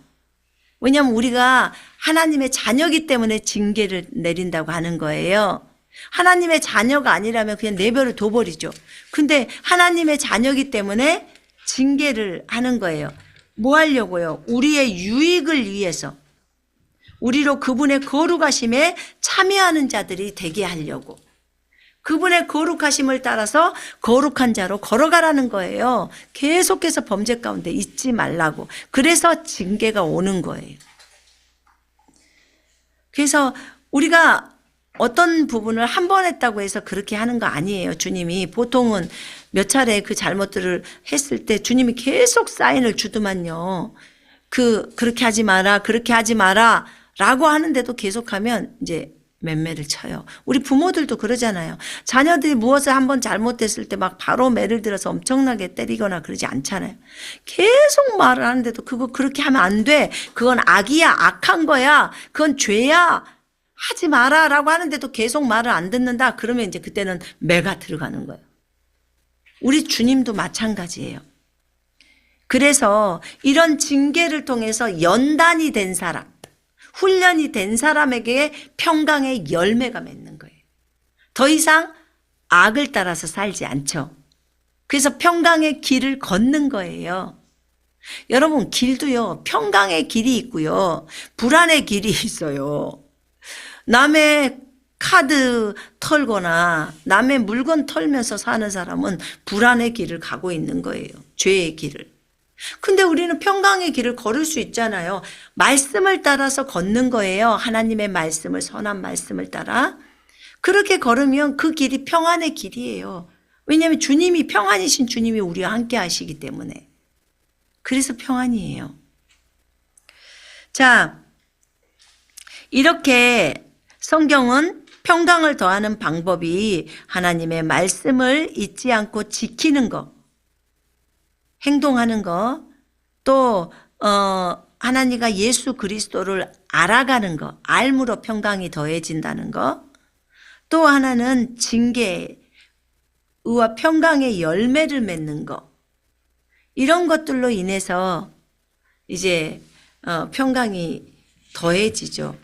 왜냐하면 우리가 하나님의 자녀이기 때문에 징계를 내린다고 하는 거예요. 하나님의 자녀가 아니라면 그냥 내버려 둬버리죠. 근데 하나님의 자녀이기 때문에 징계를 하는 거예요. 뭐 하려고요? 우리의 유익을 위해서. 우리로 그분의 거룩하심에 참여하는 자들이 되게 하려고. 그분의 거룩하심을 따라서 거룩한 자로 걸어가라는 거예요. 계속해서 범죄 가운데 있지 말라고. 그래서 징계가 오는 거예요. 그래서 우리가 어떤 부분을 한 번 했다고 해서 그렇게 하는 거 아니에요. 주님이 보통은 몇 차례 그 잘못들을 했을 때 주님이 계속 사인을 주더만요. 그렇게 하지 마라, 그렇게 하지 마라 라고 하는데도 계속하면 이제 맴매를 쳐요. 우리 부모들도 그러잖아요. 자녀들이 무엇을 한번 잘못했을 때 막 바로 매를 들어서 엄청나게 때리거나 그러지 않잖아요. 계속 말을 하는데도 그거 그렇게 하면 안 돼. 그건 악이야, 악한 거야. 그건 죄야. 하지 마라 라고 하는데도 계속 말을 안 듣는다. 그러면 이제 그때는 매가 들어가는 거예요. 우리 주님도 마찬가지예요. 그래서 이런 징계를 통해서 연단이 된 사람, 훈련이 된 사람에게 평강의 열매가 맺는 거예요. 더 이상 악을 따라서 살지 않죠. 그래서 평강의 길을 걷는 거예요. 여러분, 길도요, 평강의 길이 있고요, 불안의 길이 있어요. 남의 카드 털거나 남의 물건 털면서 사는 사람은 불안의 길을 가고 있는 거예요. 죄의 길을. 근데 우리는 평강의 길을 걸을 수 있잖아요. 말씀을 따라서 걷는 거예요. 하나님의 말씀을, 선한 말씀을 따라. 그렇게 걸으면 그 길이 평안의 길이에요. 왜냐하면 주님이, 평안이신 주님이 우리와 함께 하시기 때문에. 그래서 평안이에요. 자, 이렇게 성경은 평강을 더하는 방법이 하나님의 말씀을 잊지 않고 지키는 것, 행동하는 것, 또 하나님과 예수 그리스도를 알아가는 것, 알므로 평강이 더해진다는 것, 또 하나는 징계와 평강의 열매를 맺는 것, 이런 것들로 인해서 이제 평강이 더해지죠.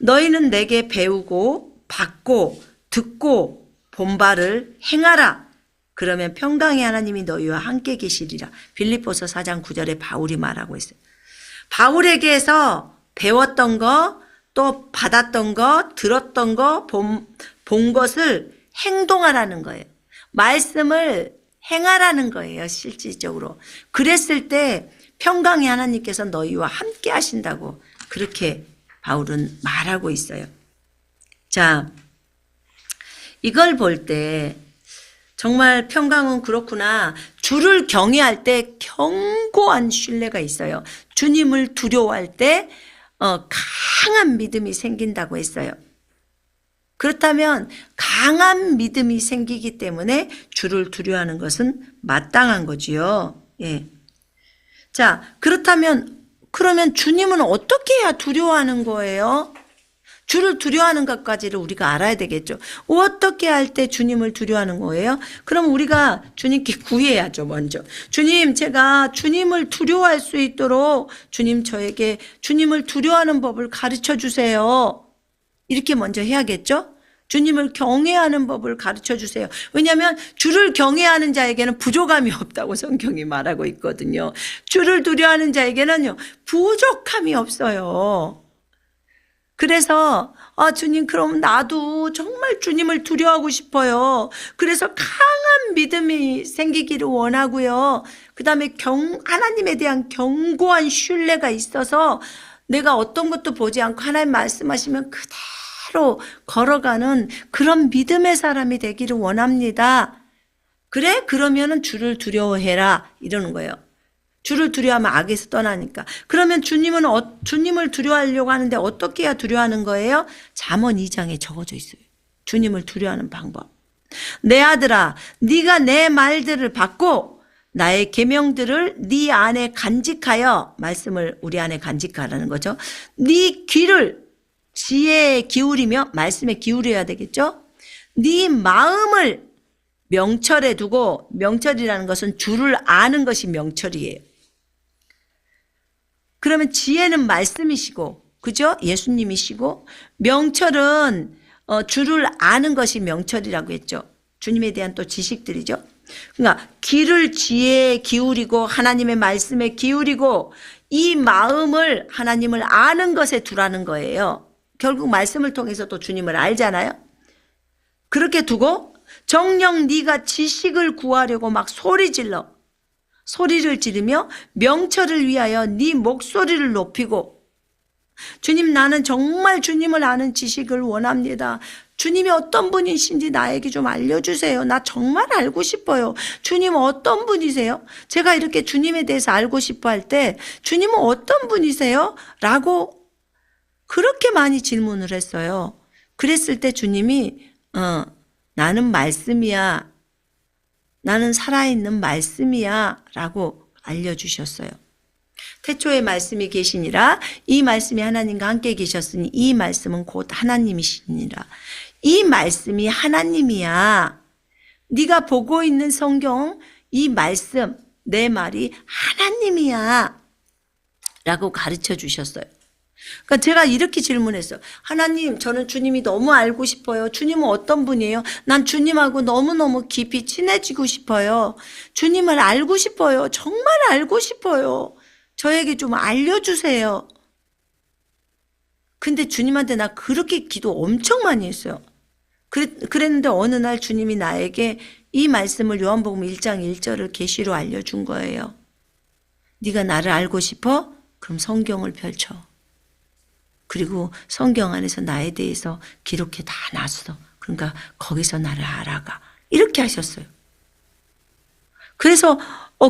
너희는 내게 배우고 받고 듣고 본바를 행하라. 그러면 평강의 하나님이 너희와 함께 계시리라. 빌립보서 4장 9절에 바울이 말하고 있어요. 바울에게서 배웠던 거, 또 받았던 거, 들었던 거, 본 것을 행동하라는 거예요. 말씀을 행하라는 거예요, 실질적으로. 그랬을 때 평강의 하나님께서 너희와 함께 하신다고 그렇게 바울은 말하고 있어요. 자, 이걸 볼 때 정말 평강은 그렇구나. 주를 경외할 때 견고한 신뢰가 있어요. 주님을 두려워할 때 강한 믿음이 생긴다고 했어요. 그렇다면 강한 믿음이 생기기 때문에 주를 두려워하는 것은 마땅한 거지요. 예. 자, 그러면 주님은 어떻게 해야 두려워하는 거예요? 주를 두려워하는 것까지를 우리가 알아야 되겠죠. 어떻게 할 때 주님을 두려워하는 거예요? 그럼 우리가 주님께 구해야죠, 먼저. 주님, 제가 주님을 두려워할 수 있도록 주님 저에게 주님을 두려워하는 법을 가르쳐 주세요. 이렇게 먼저 해야겠죠? 주님을 경외하는 법을 가르쳐 주세요. 왜냐하면 주를 경외하는 자에게는 부족함이 없다고 성경이 말하고 있거든요. 주를 두려워하는 자에게는요, 부족함이 없어요. 그래서 주님, 그럼 나도 정말 주님을 두려워하고 싶어요. 그래서 강한 믿음이 생기기를 원하고요. 그 다음에 하나님에 대한 견고한 신뢰가 있어서 내가 어떤 것도 보지 않고 하나님 말씀하시면 그대로 걸어가는 그런 믿음의 사람이 되기를 원합니다. 그래? 그러면은 주를 두려워해라 이러는 거예요. 주를 두려워하면 악에서 떠나니까. 그러면 주님을 두려워하려고 하는데 어떻게 해야 두려워하는 거예요? 잠언 2장에 적어져 있어요. 주님을 두려워하는 방법. 내 아들아, 네가 내 말들을 받고 나의 계명들을 네 안에 간직하여, 말씀을 우리 안에 간직하라는 거죠. 네 귀를 지혜에 기울이며, 말씀에 기울여야 되겠죠. 네 마음을 명철에 두고, 명철이라는 것은 주를 아는 것이 명철이에요. 그러면 지혜는 말씀이시고, 그죠? 예수님이시고, 명철은 주를 아는 것이 명철이라고 했죠. 주님에 대한 또 지식들이죠. 그러니까 귀를 지혜에 기울이고 하나님의 말씀에 기울이고 이 마음을 하나님을 아는 것에 두라는 거예요. 결국 말씀을 통해서 또 주님을 알잖아요. 그렇게 두고 정녕 네가 지식을 구하려고 막 소리를 지르며 명철을 위하여 네 목소리를 높이고, 주님, 나는 정말 주님을 아는 지식을 원합니다. 주님이 어떤 분이신지 나에게 좀 알려주세요. 나 정말 알고 싶어요. 주님 어떤 분이세요? 제가 이렇게 주님에 대해서 알고 싶어 할 때 주님은 어떤 분이세요? 라고 그렇게 많이 질문을 했어요. 그랬을 때 주님이 나는 말씀이야. 나는 살아있는 말씀이야. 라고 알려주셨어요. 태초에 말씀이 계시니라. 이 말씀이 하나님과 함께 계셨으니 이 말씀은 곧 하나님이시니라. 이 말씀이 하나님이야. 네가 보고 있는 성경, 이 말씀, 내 말이 하나님이야. 라고 가르쳐 주셨어요. 그러니까 제가 이렇게 질문했어요. 하나님, 저는 주님이 너무 알고 싶어요. 주님은 어떤 분이에요? 난 주님하고 너무너무 깊이 친해지고 싶어요. 주님을 알고 싶어요. 정말 알고 싶어요. 저에게 좀 알려주세요. 근데 주님한테 나 그렇게 기도 엄청 많이 했어요. 그랬는데 어느 날 주님이 나에게 이 말씀을 요한복음 1장 1절을 계시로 알려준 거예요. 네가 나를 알고 싶어? 그럼 성경을 펼쳐. 그리고 성경 안에서 나에 대해서 기록해 다 놨어. 그러니까 거기서 나를 알아가. 이렇게 하셨어요. 그래서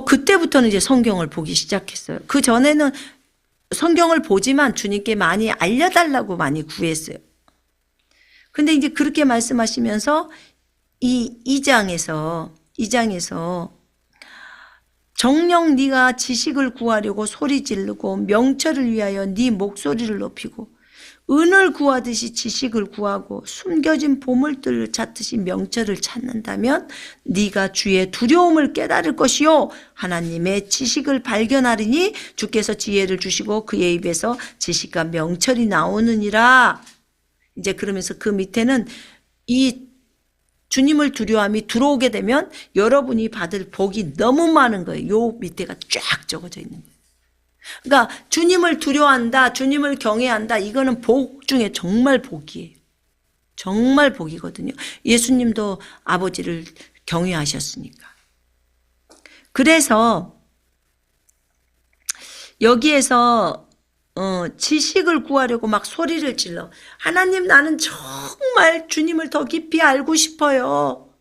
그때부터는 이제 성경을 보기 시작했어요. 그 전에는 성경을 보지만 주님께 많이 알려달라고 많이 구했어요. 근데 이제 그렇게 말씀하시면서 이 2장에서 정녕 네가 지식을 구하려고 소리 지르고 명철을 위하여 네 목소리를 높이고 은을 구하듯이 지식을 구하고 숨겨진 보물들을 찾듯이 명철을 찾는다면 네가 주의 두려움을 깨달을 것이요 하나님의 지식을 발견하리니 주께서 지혜를 주시고 그의 입에서 지식과 명철이 나오느니라. 이제 그러면서 그 밑에는 이 주님을 두려움이 들어오게 되면 여러분이 받을 복이 너무 많은 거예요. 요 밑에가 쫙 적어져 있는 거예요. 그러니까 주님을 두려워한다, 주님을 경외한다, 이거는 복 중에 정말 복이에요. 정말 복이거든요. 예수님도 아버지를 경외하셨으니까. 그래서 여기에서 지식을 구하려고 막 소리를 질러. 하나님, 나는 정말 주님을 더 깊이 알고 싶어요.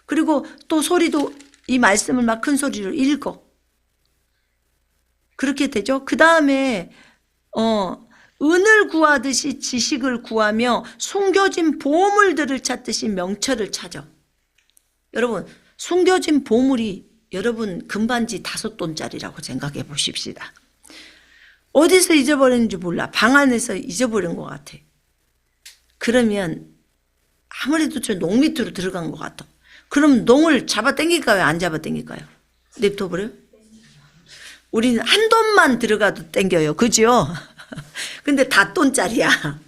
그리고 또 소리도 이 말씀을 막 큰 소리로 읽어. 그렇게 되죠. 그 다음에 은을 구하듯이 지식을 구하며 숨겨진 보물들을 찾듯이 명철을 찾아. 여러분, 숨겨진 보물이 여러분 금반지 5돈짜리라고 생각해 보십시다. 어디서 잊어버렸는지 몰라. 방 안에서 잊어버린 것 같아. 그러면 아무래도 저 농 밑으로 들어간 것 같아. 그럼 농을 잡아 당길까요? 안 잡아 당길까요? 냅둬버려요? 우리는 한 돈만 들어가도 당겨요. 그죠? 근데 다 돈짜리야.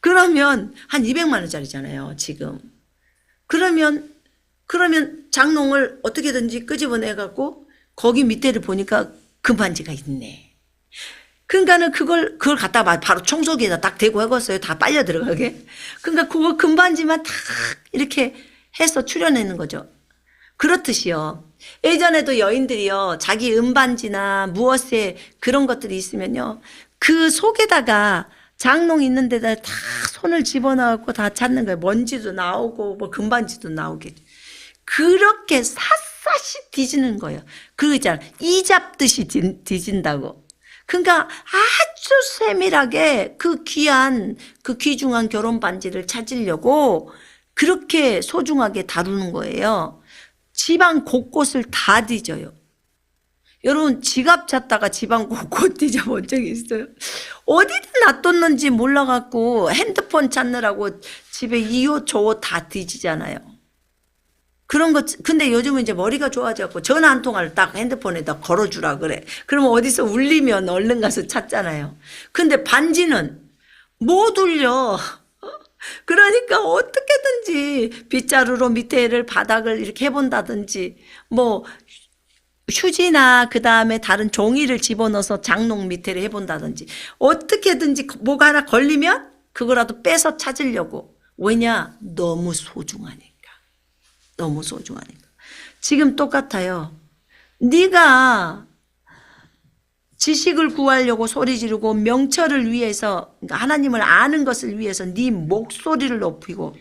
그러면 한 200만 원짜리잖아요. 지금. 그러면 장롱을 어떻게든지 끄집어내갖고 거기 밑에를 보니까 금반지가 있네. 그러니까는 그걸 갖다가 바로 청소기에다 딱 대고 해봤어요. 다 빨려 들어가게. 그러니까 그거 금반지만 탁 이렇게 해서 추려내는 거죠. 그렇듯이요. 예전에도 여인들이요, 자기 은반지나 무엇에 그런 것들이 있으면요, 그 속에다가 장롱 있는 데다 다 손을 집어넣고 다 찾는 거예요. 먼지도 나오고 뭐 금반지도 나오게. 그렇게 샅샅이 뒤지는 거예요. 그거 있잖아, 이 잡듯이 뒤진다고. 그러니까 아주 세밀하게 그 귀중한 결혼 반지를 찾으려고 그렇게 소중하게 다루는 거예요. 집안 곳곳을 다 뒤져요. 여러분, 지갑 찾다가 집안 곳곳 뒤져본 적이 있어요? 어디다 놔뒀는지 몰라갖고 핸드폰 찾느라고 집에 이 옷 저 옷 다 뒤지잖아요. 그런 거. 근데 요즘은 이제 머리가 좋아져갖고 전화 한 통화를 딱 핸드폰에다 걸어주라 그래. 그러면 어디서 울리면 얼른 가서 찾잖아요. 근데 반지는 못 울려. 그러니까 어떻게든지 빗자루로 밑에를 바닥을 이렇게 해본다든지 뭐 휴지나 그 다음에 다른 종이를 집어넣어서 장롱 밑에를 해본다든지 어떻게든지 뭐가 하나 걸리면 그거라도 빼서 찾으려고 왜냐? 너무 소중하니까. 너무 소중하니까. 지금 똑같아요. 네가 지식을 구하려고 소리 지르고 명철을 위해서, 그러니까 하나님을 아는 것을 위해서 네 목소리를 높이고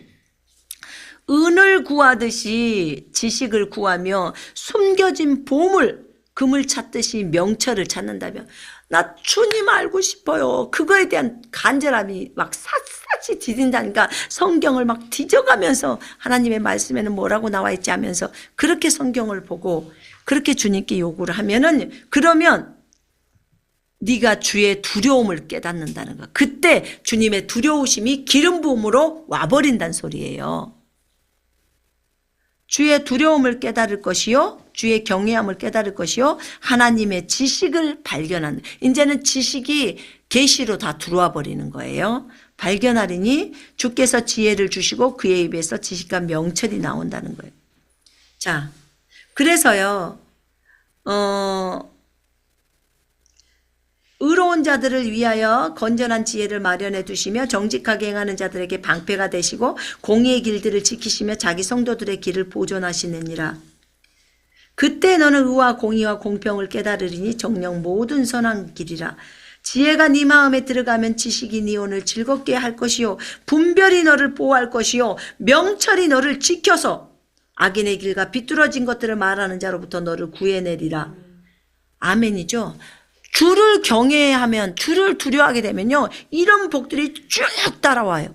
은을 구하듯이 지식을 구하며 숨겨진 보물, 금을 찾듯이 명철을 찾는다면 나 주님 알고 싶어요. 그거에 대한 간절함이 막 샅샅이 디딘다니까 성경을 막 뒤져가면서 하나님의 말씀에는 뭐라고 나와 있지 하면서 그렇게 성경을 보고 그렇게 주님께 요구를 하면은 그러면 네가 주의 두려움을 깨닫는다는 거. 그때 주님의 두려우심이 기름 부음으로 와버린다는 소리예요. 주의 두려움을 깨달을 것이요, 주의 경외함을 깨달을 것이요, 하나님의 지식을 발견하는. 이제는 지식이 계시로 다 들어와 버리는 거예요. 발견하리니 주께서 지혜를 주시고 그의 입에서 지식과 명철이 나온다는 거예요. 자, 그래서요, 의로운 자들을 위하여 건전한 지혜를 마련해 두시며 정직하게 행하는 자들에게 방패가 되시고 공의의 길들을 지키시며 자기 성도들의 길을 보존하시느니라. 그때 너는 의와 공의와 공평을 깨달으리니 정녕 모든 선한 길이라. 지혜가 네 마음에 들어가면 지식이 네 혼을 즐겁게 할 것이요 분별이 너를 보호할 것이요 명철이 너를 지켜서 악인의 길과 비뚤어진 것들을 말하는 자로부터 너를 구해내리라. 아멘이죠. 주를 경외하면, 주를 두려워하게 되면요, 이런 복들이 쭉 따라와요.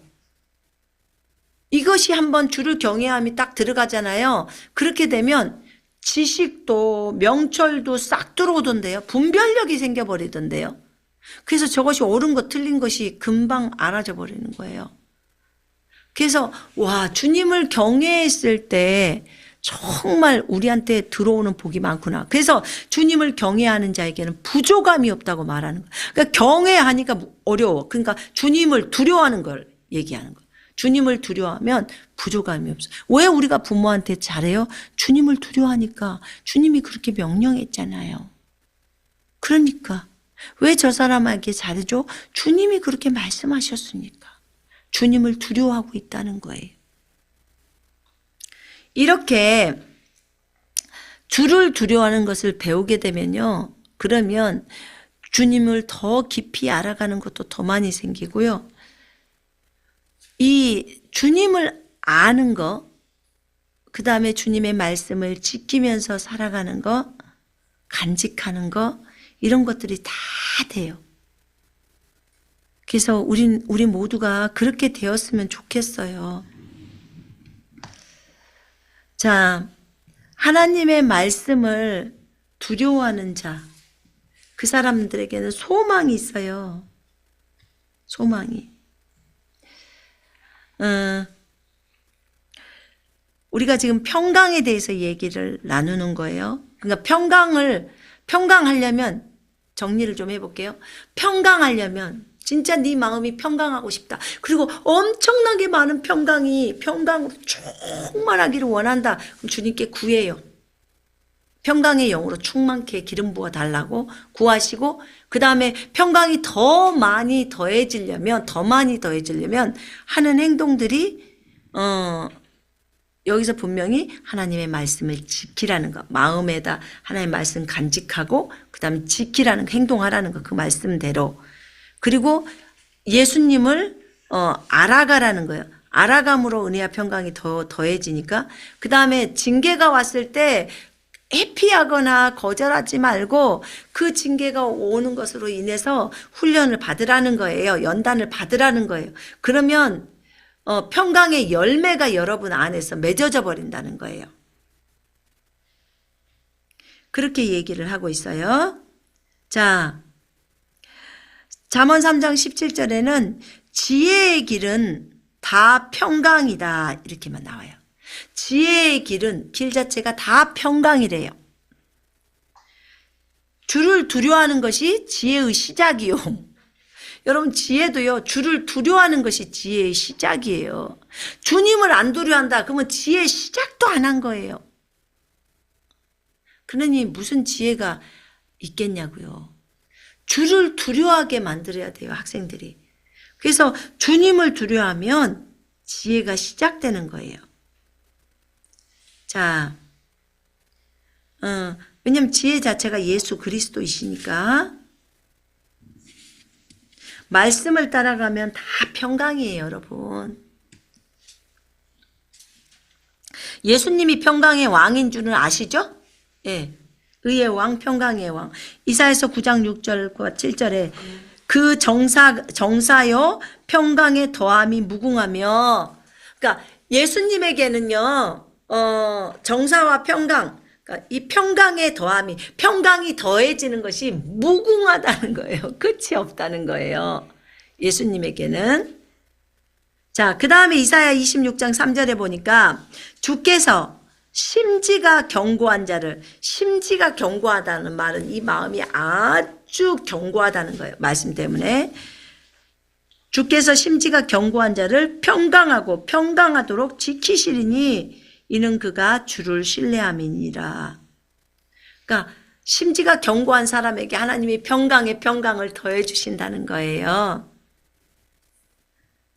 이것이 한번 주를 경외함이 딱 들어가잖아요. 그렇게 되면 지식도 명철도 싹 들어오던데요. 분별력이 생겨버리던데요. 그래서 저것이 옳은 것 틀린 것이 금방 알아져 버리는 거예요. 그래서 와, 주님을 경외했을 때 정말 우리한테 들어오는 복이 많구나. 그래서 주님을 경외하는 자에게는 부족함이 없다고 말하는 거예요. 그러니까 경외하니까 어려워. 그러니까 주님을 두려워하는 걸 얘기하는 거예요. 주님을 두려워하면 부족함이 없어. 왜 우리가 부모한테 잘해요? 주님을 두려워하니까. 주님이 그렇게 명령했잖아요. 그러니까 왜 저 사람에게 잘해줘? 주님이 그렇게 말씀하셨으니까. 주님을 두려워하고 있다는 거예요. 이렇게 주를 두려워하는 것을 배우게 되면요, 그러면 주님을 더 깊이 알아가는 것도 더 많이 생기고요. 이 주님을 아는 거, 그 다음에 주님의 말씀을 지키면서 살아가는 거, 간직하는 거, 이런 것들이 다 돼요. 그래서 우리 모두가 그렇게 되었으면 좋겠어요. 자, 하나님의 말씀을 두려워하는 자, 그 사람들에게는 소망이 있어요. 소망이. 우리가 지금 평강에 대해서 얘기를 나누는 거예요. 그러니까 평강하려면 정리를 좀 해볼게요. 평강하려면 진짜 네 마음이 평강하고 싶다. 그리고 엄청나게 많은 평강으로 충만하기를 원한다. 그럼 주님께 구해요. 평강의 영으로 충만케 기름 부어 달라고 구하시고, 그 다음에 평강이 더 많이 더해지려면 하는 행동들이 여기서 분명히 하나님의 말씀을 지키라는 거, 마음에다 하나님의 말씀 간직하고 그 다음에 지키라는 거, 행동하라는 거, 그 말씀대로. 그리고 예수님을 알아가라는 거예요. 알아감으로 은혜와 평강이 더해지니까. 그 다음에 징계가 왔을 때 회피하거나 거절하지 말고 그 징계가 오는 것으로 인해서 훈련을 받으라는 거예요. 연단을 받으라는 거예요. 그러면 평강의 열매가 여러분 안에서 맺어져 버린다는 거예요. 그렇게 얘기를 하고 있어요. 자, 잠언 3장 17절에는 지혜의 길은 다 평강이다, 이렇게만 나와요. 지혜의 길은, 길 자체가 다 평강이래요. 주를 두려워하는 것이 지혜의 시작이요. 여러분, 지혜도요, 주를 두려워하는 것이 지혜의 시작이에요. 주님을 안 두려워한다 그러면 지혜의 시작도 안 한 거예요. 그러니 무슨 지혜가 있겠냐고요. 주를 두려워하게 만들어야 돼요, 학생들이. 그래서 주님을 두려워하면 지혜가 시작되는 거예요. 자, 왜냐면 지혜 자체가 예수 그리스도이시니까 말씀을 따라가면 다 평강이에요, 여러분. 예수님이 평강의 왕인 줄은 아시죠? 예. 의의 왕, 평강의 왕. 이사야서 9장 6절과 7절에 그 정사요 평강의 더함이 무궁하며, 그러니까 예수님에게는요, 정사와 평강, 그러니까 이 평강의 더함이, 평강이 더해지는 것이 무궁하다는 거예요. 끝이 없다는 거예요. 예수님에게는. 자, 그 다음에 이사야 26장 3절에 보니까 주께서 심지가 견고한 자를, 심지가 견고하다는 말은 이 마음이 아주 견고하다는 거예요. 말씀 때문에. 주께서 심지가 견고한 자를 평강하고 평강하도록 지키시리니 이는 그가 주를 신뢰함이니라. 그러니까 심지가 견고한 사람에게 하나님이 평강에 평강을 더해 주신다는 거예요.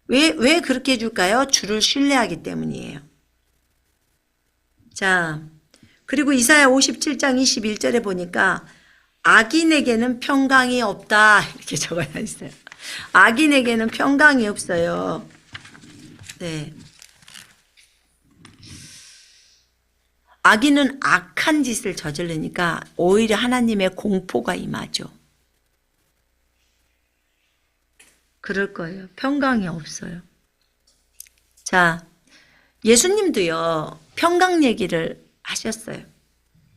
왜 그렇게 해줄까요? 주를 신뢰하기 때문이에요. 자, 그리고 이사야 57장 21절에 보니까 악인에게는 평강이 없다 이렇게 적어져 있어요. 악인에게는 평강이 없어요. 네. 악인은 악한 짓을 저지르니까 오히려 하나님의 공포가 임하죠. 그럴 거예요. 평강이 없어요. 자, 예수님도요, 평강 얘기를 하셨어요.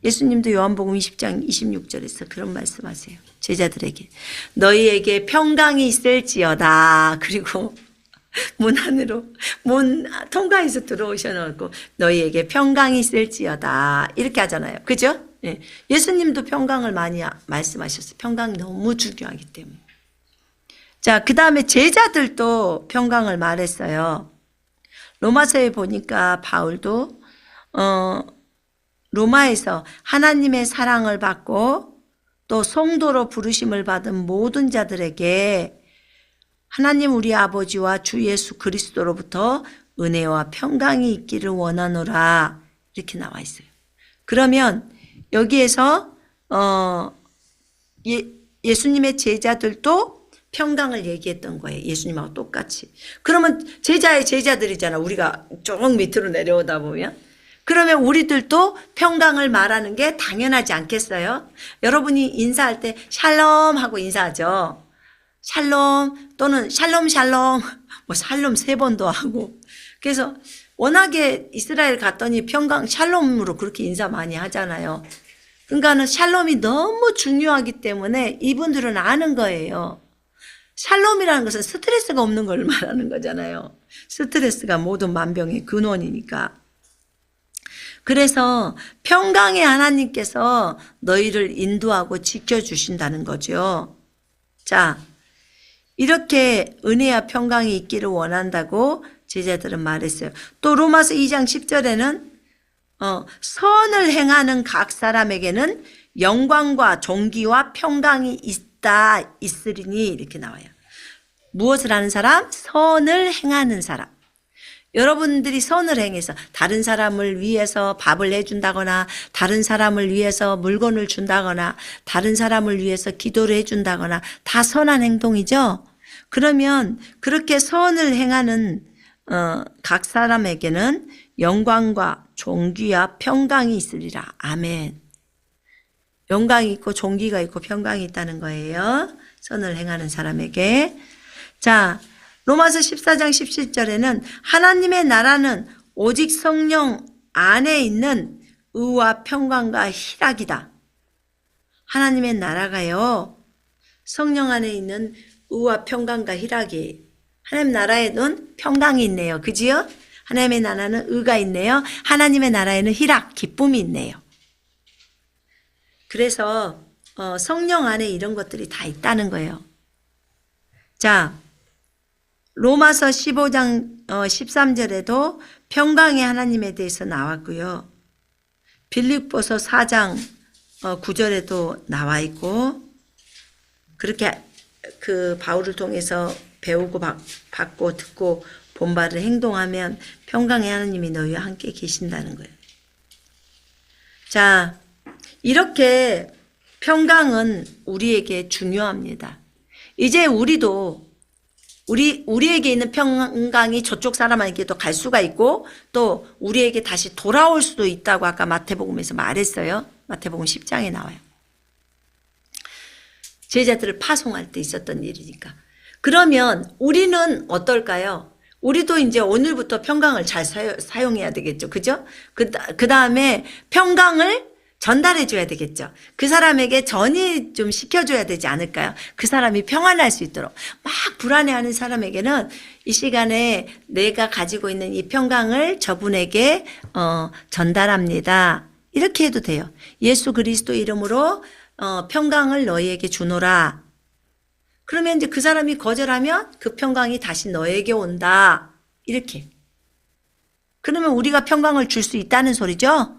예수님도 요한복음 20장 26절에서 그런 말씀하세요. 제자들에게. 너희에게 평강이 있을지어다. 그리고 문 안으로, 문 통과해서 들어오셔놓고 너희에게 평강이 있을지어다. 이렇게 하잖아요. 그죠? 예. 예수님도 평강을 많이 말씀하셨어요. 평강이 너무 중요하기 때문에. 자, 그 다음에 제자들도 평강을 말했어요. 로마서에 보니까 바울도 로마에서 하나님의 사랑을 받고 또 성도로 부르심을 받은 모든 자들에게 하나님 우리 아버지와 주 예수 그리스도로부터 은혜와 평강이 있기를 원하노라 이렇게 나와 있어요. 그러면 여기에서 예수님의 제자들도 평강을 얘기했던 거예요. 예수님하고 똑같이. 그러면 제자의 제자들이잖아. 우리가 쭉 밑으로 내려오다 보면. 그러면 우리들도 평강을 말하는 게 당연하지 않겠어요? 여러분이 인사할 때 샬롬 하고 인사하죠. 샬롬 또는 샬롬 샬롬 뭐 샬롬 3번도 하고. 그래서 워낙에 이스라엘 갔더니 평강 샬롬으로 그렇게 인사 많이 하잖아요. 그러니까는 샬롬이 너무 중요하기 때문에 이분들은 아는 거예요. 샬롬이라는 것은 스트레스가 없는 걸 말하는 거잖아요. 스트레스가 모든 만병의 근원이니까. 그래서 평강의 하나님께서 너희를 인도하고 지켜주신다는 거죠. 자, 이렇게 은혜와 평강이 있기를 원한다고 제자들은 말했어요. 또 로마서 2장 10절에는 선을 행하는 각 사람에게는 영광과 존귀와 평강이 있으리니 이렇게 나와요. 무엇을 하는 사람? 선을 행하는 사람. 여러분들이 선을 행해서 다른 사람을 위해서 밥을 해준다거나 다른 사람을 위해서 물건을 준다거나 다른 사람을 위해서 기도를 해준다거나 다 선한 행동이죠. 그러면 그렇게 선을 행하는 각 사람에게는 영광과 존귀와 평강이 있으리라. 아멘. 영광이 있고 존귀가 있고 평강이 있다는 거예요. 선을 행하는 사람에게. 자, 로마서 14장 17절에는 하나님의 나라는 오직 성령 안에 있는 의와 평강과 희락이다. 하나님의 나라가요, 성령 안에 있는 의와 평강과 희락이. 하나님 나라에는 평강이 있네요. 그지요? 하나님의 나라는 의가 있네요. 하나님의 나라에는 희락, 기쁨이 있네요. 그래서 성령 안에 이런 것들이 다 있다는 거예요. 자, 로마서 15장 13절에도 평강의 하나님에 대해서 나왔고요. 빌립보서 4장 9절에도 나와 있고, 그렇게 그 바울을 통해서 배우고 받고 듣고 본바를 행동하면 평강의 하나님이 너희와 함께 계신다는 거예요. 자, 이렇게 평강은 우리에게 중요합니다. 이제 우리도 우리에게 있는 평강이 저쪽 사람에게도 갈 수가 있고 또 우리에게 다시 돌아올 수도 있다고 아까 마태복음에서 말했어요. 마태복음 10장에 나와요. 제자들을 파송할 때 있었던 일이니까. 그러면 우리는 어떨까요? 우리도 이제 오늘부터 평강을 잘 사용해야 되겠죠. 그죠? 그 다음에 평강을 전달해 줘야 되겠죠. 그 사람에게 전이 좀 시켜줘야 되지 않을까요? 그 사람이 평안할 수 있도록. 막 불안해하는 사람에게는 이 시간에 내가 가지고 있는 이 평강을 저분에게 전달합니다. 이렇게 해도 돼요. 예수 그리스도 이름으로 평강을 너희에게 주노라. 그러면 이제 그 사람이 거절하면 그 평강이 다시 너에게 온다. 이렇게. 그러면 우리가 평강을 줄 수 있다는 소리죠?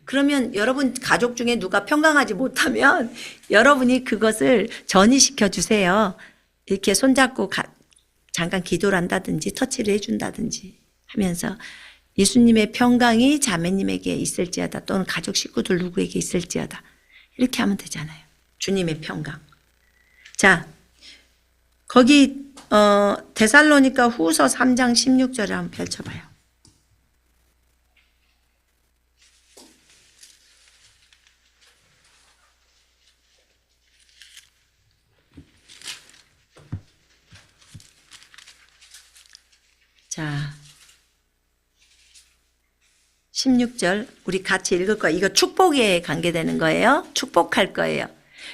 그러면 여러분 가족 중에 누가 평강하지 못하면 여러분이 그것을 전이시켜 주세요. 이렇게 손잡고 잠깐 기도를 한다든지 터치를 해준다든지 하면서 예수님의 평강이 자매님에게 있을지어다 또는 가족 식구들 누구에게 있을지어다. 이렇게 하면 되잖아요. 주님의 평강. 자, 거기 데살로니가 후서 3장 16절을 한번 펼쳐봐요. 자, 16절 우리 같이 읽을 거예요. 이거 축복에 관계되는 거예요. 축복할 거예요.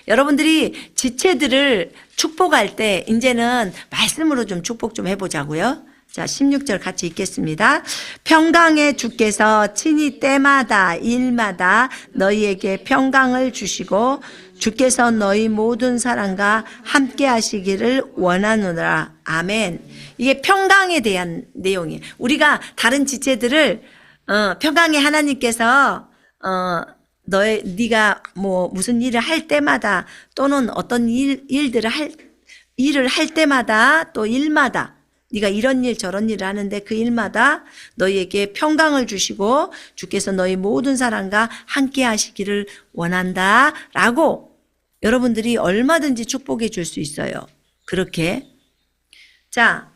여러분들이 지체들을 축복할 때 이제는 말씀으로 좀 축복 좀 해보자고요. 자, 16절 같이 읽겠습니다. 평강의 주께서 친히 때마다 일마다 너희에게 평강을 주시고 주께서 너희 모든 사람과 함께 하시기를 원하노라. 아멘. 이게 평강에 대한 내용이에요. 우리가 다른 지체들을 평강의 하나님께서 네가 뭐 무슨 일을 할 때마다 또는 어떤 일을 할 때마다 또 일마다 네가 이런 일 저런 일을 하는데 그 일마다 너희에게 평강을 주시고 주께서 너희 모든 사람과 함께 하시기를 원한다라고 여러분들이 얼마든지 축복해 줄 수 있어요. 그렇게. 자,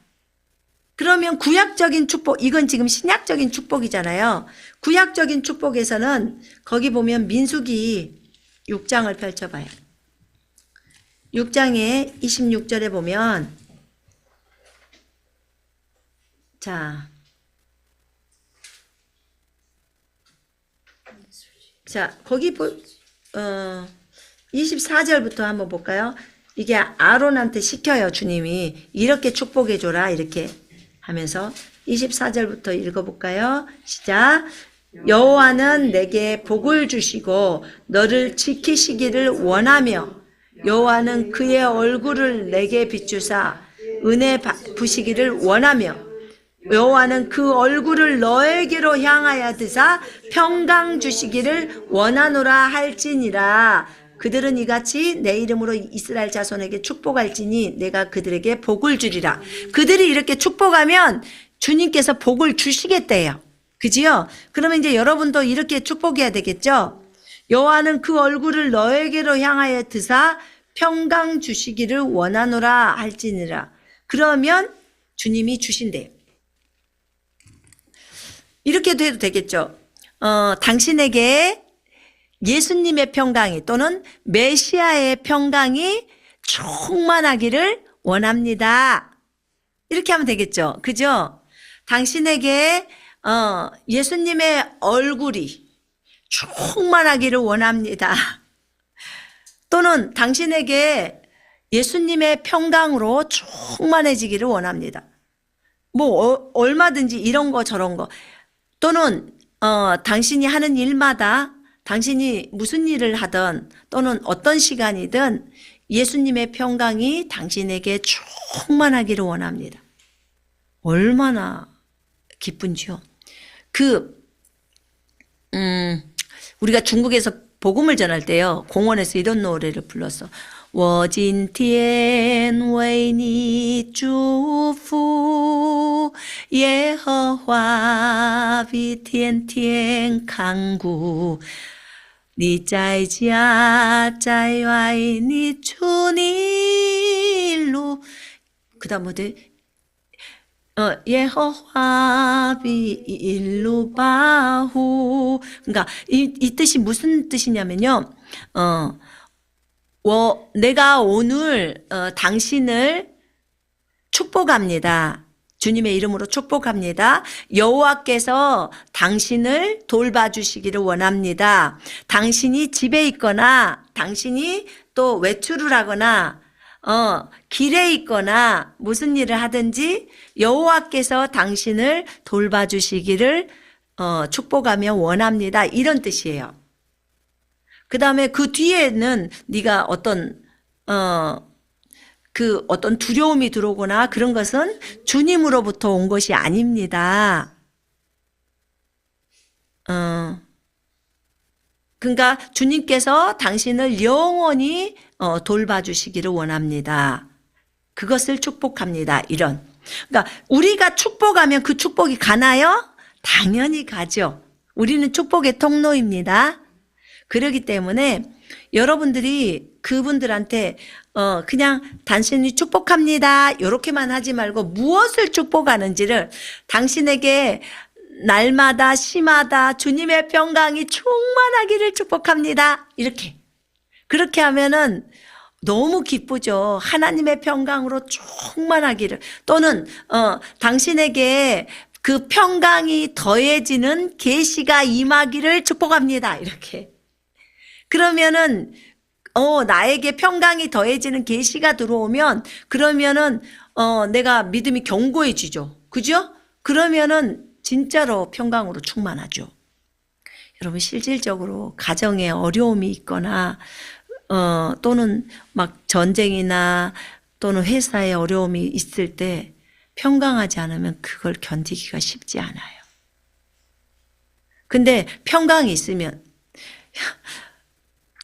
그러면 구약적인 축복, 이건 지금 신약적인 축복이잖아요. 구약적인 축복에서는 거기 보면 민수기 6장을 펼쳐봐요. 6장에 26절에 보면 자, 24절부터 한번 볼까요? 이게 아론한테 시켜요. 주님이 이렇게 축복해줘라 이렇게 하면서 24절부터 읽어볼까요? 시작. 여호와는 내게 복을 주시고 너를 지키시기를 원하며 여호와는 그의 얼굴을 내게 비추사 은혜 부시기를 원하며 여호와는 그 얼굴을 너에게로 향하여 드사 평강 주시기를 원하노라 할지니라. 그들은 이같이 내 이름으로 이스라엘 자손에게 축복할지니 내가 그들에게 복을 주리라. 그들이 이렇게 축복하면 주님께서 복을 주시겠대요. 그지요? 그러면 이제 여러분도 이렇게 축복해야 되겠죠? 여호와는 그 얼굴을 너에게로 향하여 드사 평강 주시기를 원하노라 할지니라. 그러면 주님이 주신대요. 이렇게도 해도 되겠죠? 당신에게 예수님의 평강이 또는 메시아의 평강이 충만하기를 원합니다. 이렇게 하면 되겠죠. 그죠? 당신에게 예수님의 얼굴이 충만하기를 원합니다. 또는 당신에게 예수님의 평강으로 충만해지기를 원합니다. 뭐 얼마든지 이런 거 저런 거 또는 당신이 하는 일마다 당신이 무슨 일을 하든 또는 어떤 시간이든 예수님의 평강이 당신에게 충만하기를 원합니다. 얼마나 기쁜지요. 우리가 중국에서 복음을 전할 때요. 공원에서 이런 노래를 불렀어. 我今天为你祝福，耶和华必天天看顾。你在家在外，你出你入。그 다음 뭐지? 예호와 비일루 바후. 그러니까 이 뜻이 무슨 뜻이냐면요. 내가 오늘 당신을 축복합니다. 주님의 이름으로 축복합니다. 여호와께서 당신을 돌봐주시기를 원합니다. 당신이 집에 있거나 당신이 또 외출을 하거나 길에 있거나 무슨 일을 하든지 여호와께서 당신을 돌봐주시기를 축복하며 원합니다. 이런 뜻이에요. 그 다음에 그 뒤에는 네가 어떤 두려움이 들어오거나 그런 것은 주님으로부터 온 것이 아닙니다. 그러니까 주님께서 당신을 영원히 돌봐주시기를 원합니다. 그것을 축복합니다. 이런. 그러니까 우리가 축복하면 그 축복이 가나요? 당연히 가죠. 우리는 축복의 통로입니다. 그렇기 때문에 여러분들이 그분들한테 그냥 단순히 축복합니다 이렇게만 하지 말고 무엇을 축복하는지를 당신에게 날마다 시마다 주님의 평강이 충만하기를 축복합니다. 이렇게 그렇게 하면은 너무 기쁘죠. 하나님의 평강으로 충만하기를. 또는 당신에게 그 평강이 더해지는 계시가 임하기를 축복합니다. 이렇게. 그러면은 나에게 평강이 더해지는 계시가 들어오면 그러면은 내가 믿음이 견고해지죠. 그죠? 그러면은 진짜로 평강으로 충만하죠. 여러분 실질적으로 가정에 어려움이 있거나 또는 막 전쟁이나 또는 회사에 어려움이 있을 때 평강하지 않으면 그걸 견디기가 쉽지 않아요. 근데 평강이 있으면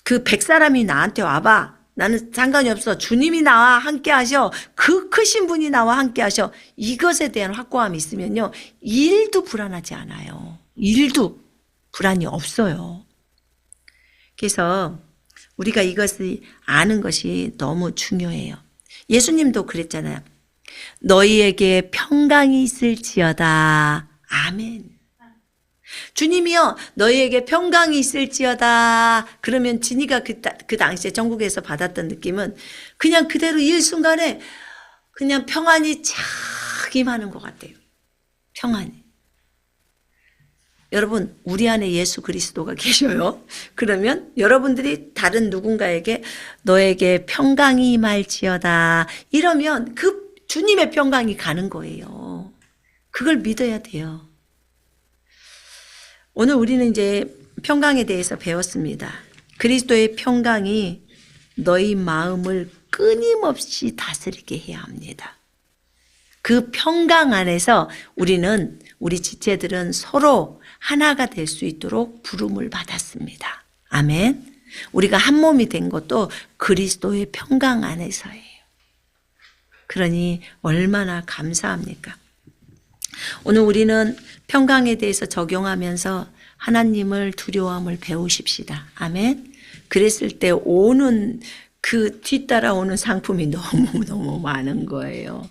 그 100사람이 나한테 와봐. 나는 상관이 없어. 주님이 나와 함께 하셔. 그 크신 분이 나와 함께 하셔. 이것에 대한 확고함이 있으면요. 일도 불안하지 않아요. 일도 불안이 없어요. 그래서 우리가 이것을 아는 것이 너무 중요해요. 예수님도 그랬잖아요. 너희에게 평강이 있을지어다. 아멘. 주님이요 너희에게 평강이 있을지어다. 그러면 진이가 그 당시에 전국에서 받았던 느낌은 그냥 그대로 일순간에 그냥 평안이 착 임하는 것 같아요. 평안이. 여러분 우리 안에 예수 그리스도가 계셔요. 그러면 여러분들이 다른 누군가에게 너에게 평강이 임할지어다 이러면 그 주님의 평강이 가는 거예요. 그걸 믿어야 돼요. 오늘 우리는 이제 평강에 대해서 배웠습니다. 그리스도의 평강이 너희 마음을 끊임없이 다스리게 해야 합니다. 그 평강 안에서 우리 지체들은 서로 하나가 될 수 있도록 부름을 받았습니다. 아멘. 우리가 한 몸이 된 것도 그리스도의 평강 안에서예요. 그러니 얼마나 감사합니까? 오늘 우리는 평강에 대해서 적용하면서 하나님을 두려워함을 배우십시다. 아멘. 그랬을 때 오는 그 뒤따라오는 상품이 너무너무 많은 거예요.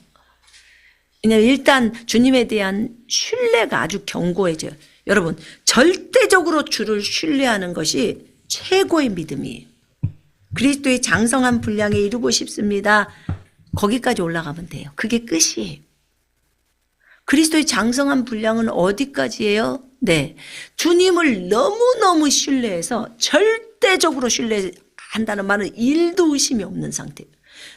왜냐하면 일단 주님에 대한 신뢰가 아주 견고해져요. 여러분 절대적으로 주를 신뢰하는 것이 최고의 믿음이에요. 그리스도의 장성한 분량에 이루고 싶습니다. 거기까지 올라가면 돼요. 그게 끝이에요. 그리스도의 장성한 분량은 어디까지예요? 네, 주님을 너무너무 신뢰해서 절대적으로 신뢰한다는 말은 1도 의심이 없는 상태예요.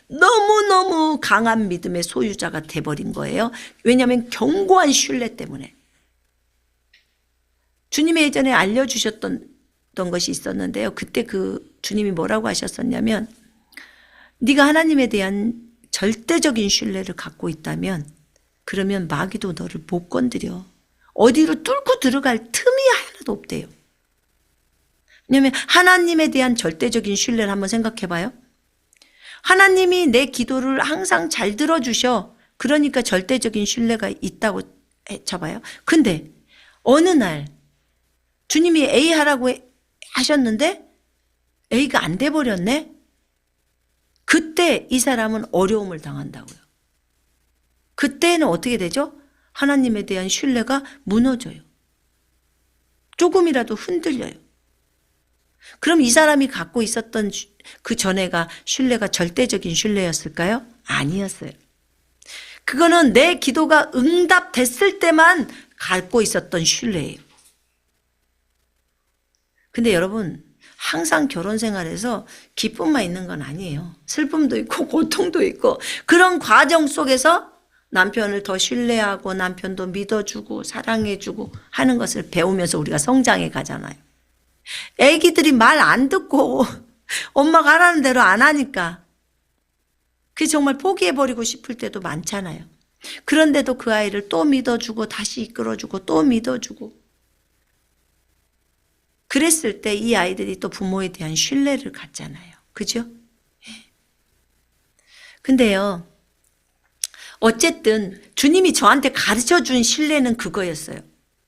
너무너무 강한 믿음의 소유자가 돼버린 거예요. 왜냐하면 견고한 신뢰 때문에. 주님이 예전에 알려주셨던 것이 있었는데요. 그때 그 주님이 뭐라고 하셨었냐면 네가 하나님에 대한 절대적인 신뢰를 갖고 있다면 그러면 마귀도 너를 못 건드려. 어디로 뚫고 들어갈 틈이 하나도 없대요. 왜냐하면 하나님에 대한 절대적인 신뢰를 한번 생각해 봐요. 하나님이 내 기도를 항상 잘 들어주셔. 그러니까 절대적인 신뢰가 있다고 쳐봐요. 근데 어느 날 주님이 A 하라고 하셨는데 A가 안 돼 버렸네. 그때 이 사람은 어려움을 당한다고요. 그때는 어떻게 되죠? 하나님에 대한 신뢰가 무너져요. 조금이라도 흔들려요. 그럼 이 사람이 갖고 있었던 그 전에가 신뢰가 절대적인 신뢰였을까요? 아니었어요. 그거는 내 기도가 응답됐을 때만 갖고 있었던 신뢰예요. 근데 여러분, 항상 결혼 생활에서 기쁨만 있는 건 아니에요. 슬픔도 있고 고통도 있고 그런 과정 속에서 남편을 더 신뢰하고 남편도 믿어주고 사랑해주고 하는 것을 배우면서 우리가 성장해 가잖아요. 애기들이 말 안 듣고 엄마가 하라는 대로 안 하니까 그게 정말 포기해버리고 싶을 때도 많잖아요. 그런데도 그 아이를 또 믿어주고 다시 이끌어주고 또 믿어주고 그랬을 때 이 아이들이 또 부모에 대한 신뢰를 갖잖아요. 그죠? 근데요, 어쨌든 주님이 저한테 가르쳐준 신뢰는 그거였어요.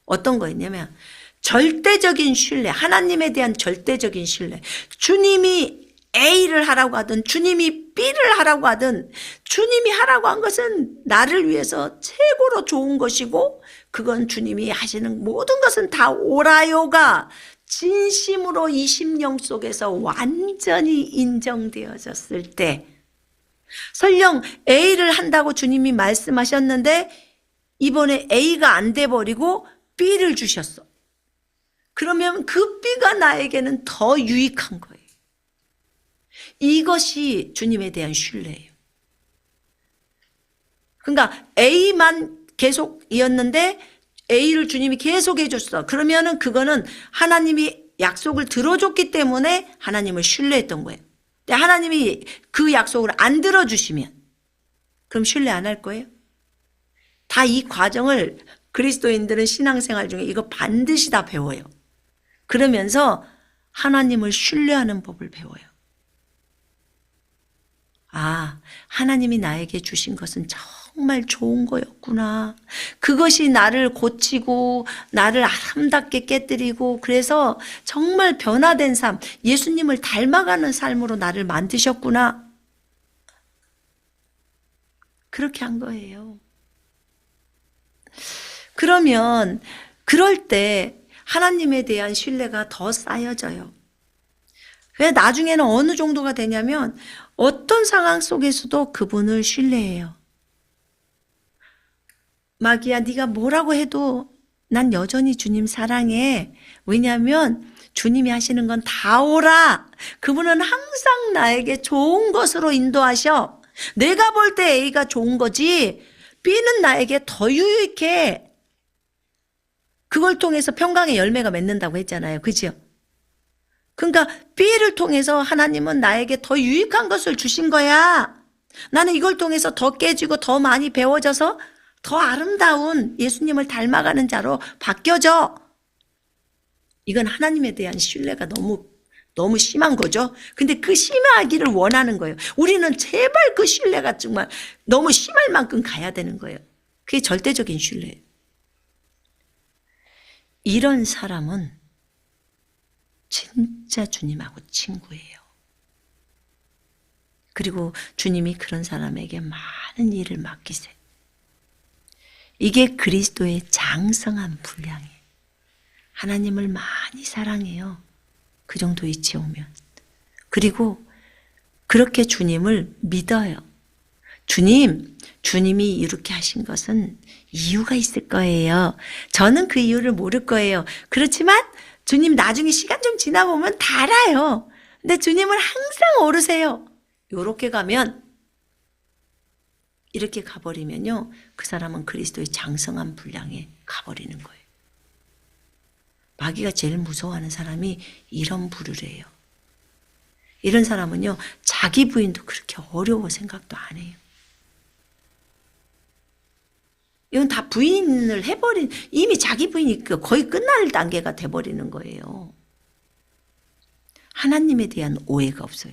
어떤 거였냐면 절대적인 신뢰, 하나님에 대한 절대적인 신뢰. 주님이 A를 하라고 하든 주님이 B를 하라고 하든 주님이 하라고 한 것은 나를 위해서 최고로 좋은 것이고 그건 주님이 하시는 모든 것은 다 옳아요가 진심으로 이 심령 속에서 완전히 인정되어졌을 때 설령 A를 한다고 주님이 말씀하셨는데 이번에 A가 안 돼버리고 B를 주셨어. 그러면 그 B가 나에게는 더 유익한 거예요. 이것이 주님에 대한 신뢰예요. 그러니까 A만 계속 이었는데 A를 주님이 계속 해줬어. 그러면은 그거는 하나님이 약속을 들어줬기 때문에 하나님을 신뢰했던 거예요. 근데 하나님이 그 약속을 안 들어주시면 그럼 신뢰 안 할 거예요? 다 이 과정을 그리스도인들은 신앙생활 중에 이거 반드시 다 배워요. 그러면서 하나님을 신뢰하는 법을 배워요. 아, 하나님이 나에게 주신 것은 정말 좋은 거였구나. 그것이 나를 고치고 나를 아름답게 깨뜨리고 그래서 정말 변화된 삶, 예수님을 닮아가는 삶으로 나를 만드셨구나. 그렇게 한 거예요. 그러면 그럴 때 하나님에 대한 신뢰가 더 쌓여져요. 왜 나중에는 어느 정도가 되냐면 어떤 상황 속에서도 그분을 신뢰해요. 마귀야, 네가 뭐라고 해도 난 여전히 주님 사랑해. 왜냐하면 주님이 하시는 건 다 옳아. 그분은 항상 나에게 좋은 것으로 인도하셔. 내가 볼 때 A가 좋은 거지 B는 나에게 더 유익해. 그걸 통해서 평강의 열매가 맺는다고 했잖아요. 그죠? 그러니까 B를 통해서 하나님은 나에게 더 유익한 것을 주신 거야. 나는 이걸 통해서 더 깨지고 더 많이 배워져서 더 아름다운 예수님을 닮아가는 자로 바뀌어져. 이건 하나님에 대한 신뢰가 너무 심한 거죠. 근데 그 심하기를 원하는 거예요. 우리는 제발 그 신뢰가 정말 너무 심할 만큼 가야 되는 거예요. 그게 절대적인 신뢰예요. 이런 사람은 진짜 주님하고 친구예요. 그리고 주님이 그런 사람에게 많은 일을 맡기세요. 이게 그리스도의 장성한 분량이에요. 하나님을 많이 사랑해요. 그 정도 위치에 오면. 그리고 그렇게 주님을 믿어요. 주님이 이렇게 하신 것은 이유가 있을 거예요. 저는 그 이유를 모를 거예요. 그렇지만 주님 나중에 시간 좀 지나보면 다 알아요. 근데 주님을 항상 오르세요. 이렇게 가면 이렇게 가버리면요. 그 사람은 그리스도의 장성한 분량에 가버리는 거예요. 마귀가 제일 무서워하는 사람이 이런 부류래요. 이런 사람은요. 자기 부인도 그렇게 어려워 생각도 안 해요. 이건 다 부인을 해버린, 이미 자기 부인이 거의 끝날 단계가 돼버리는 거예요. 하나님에 대한 오해가 없어요.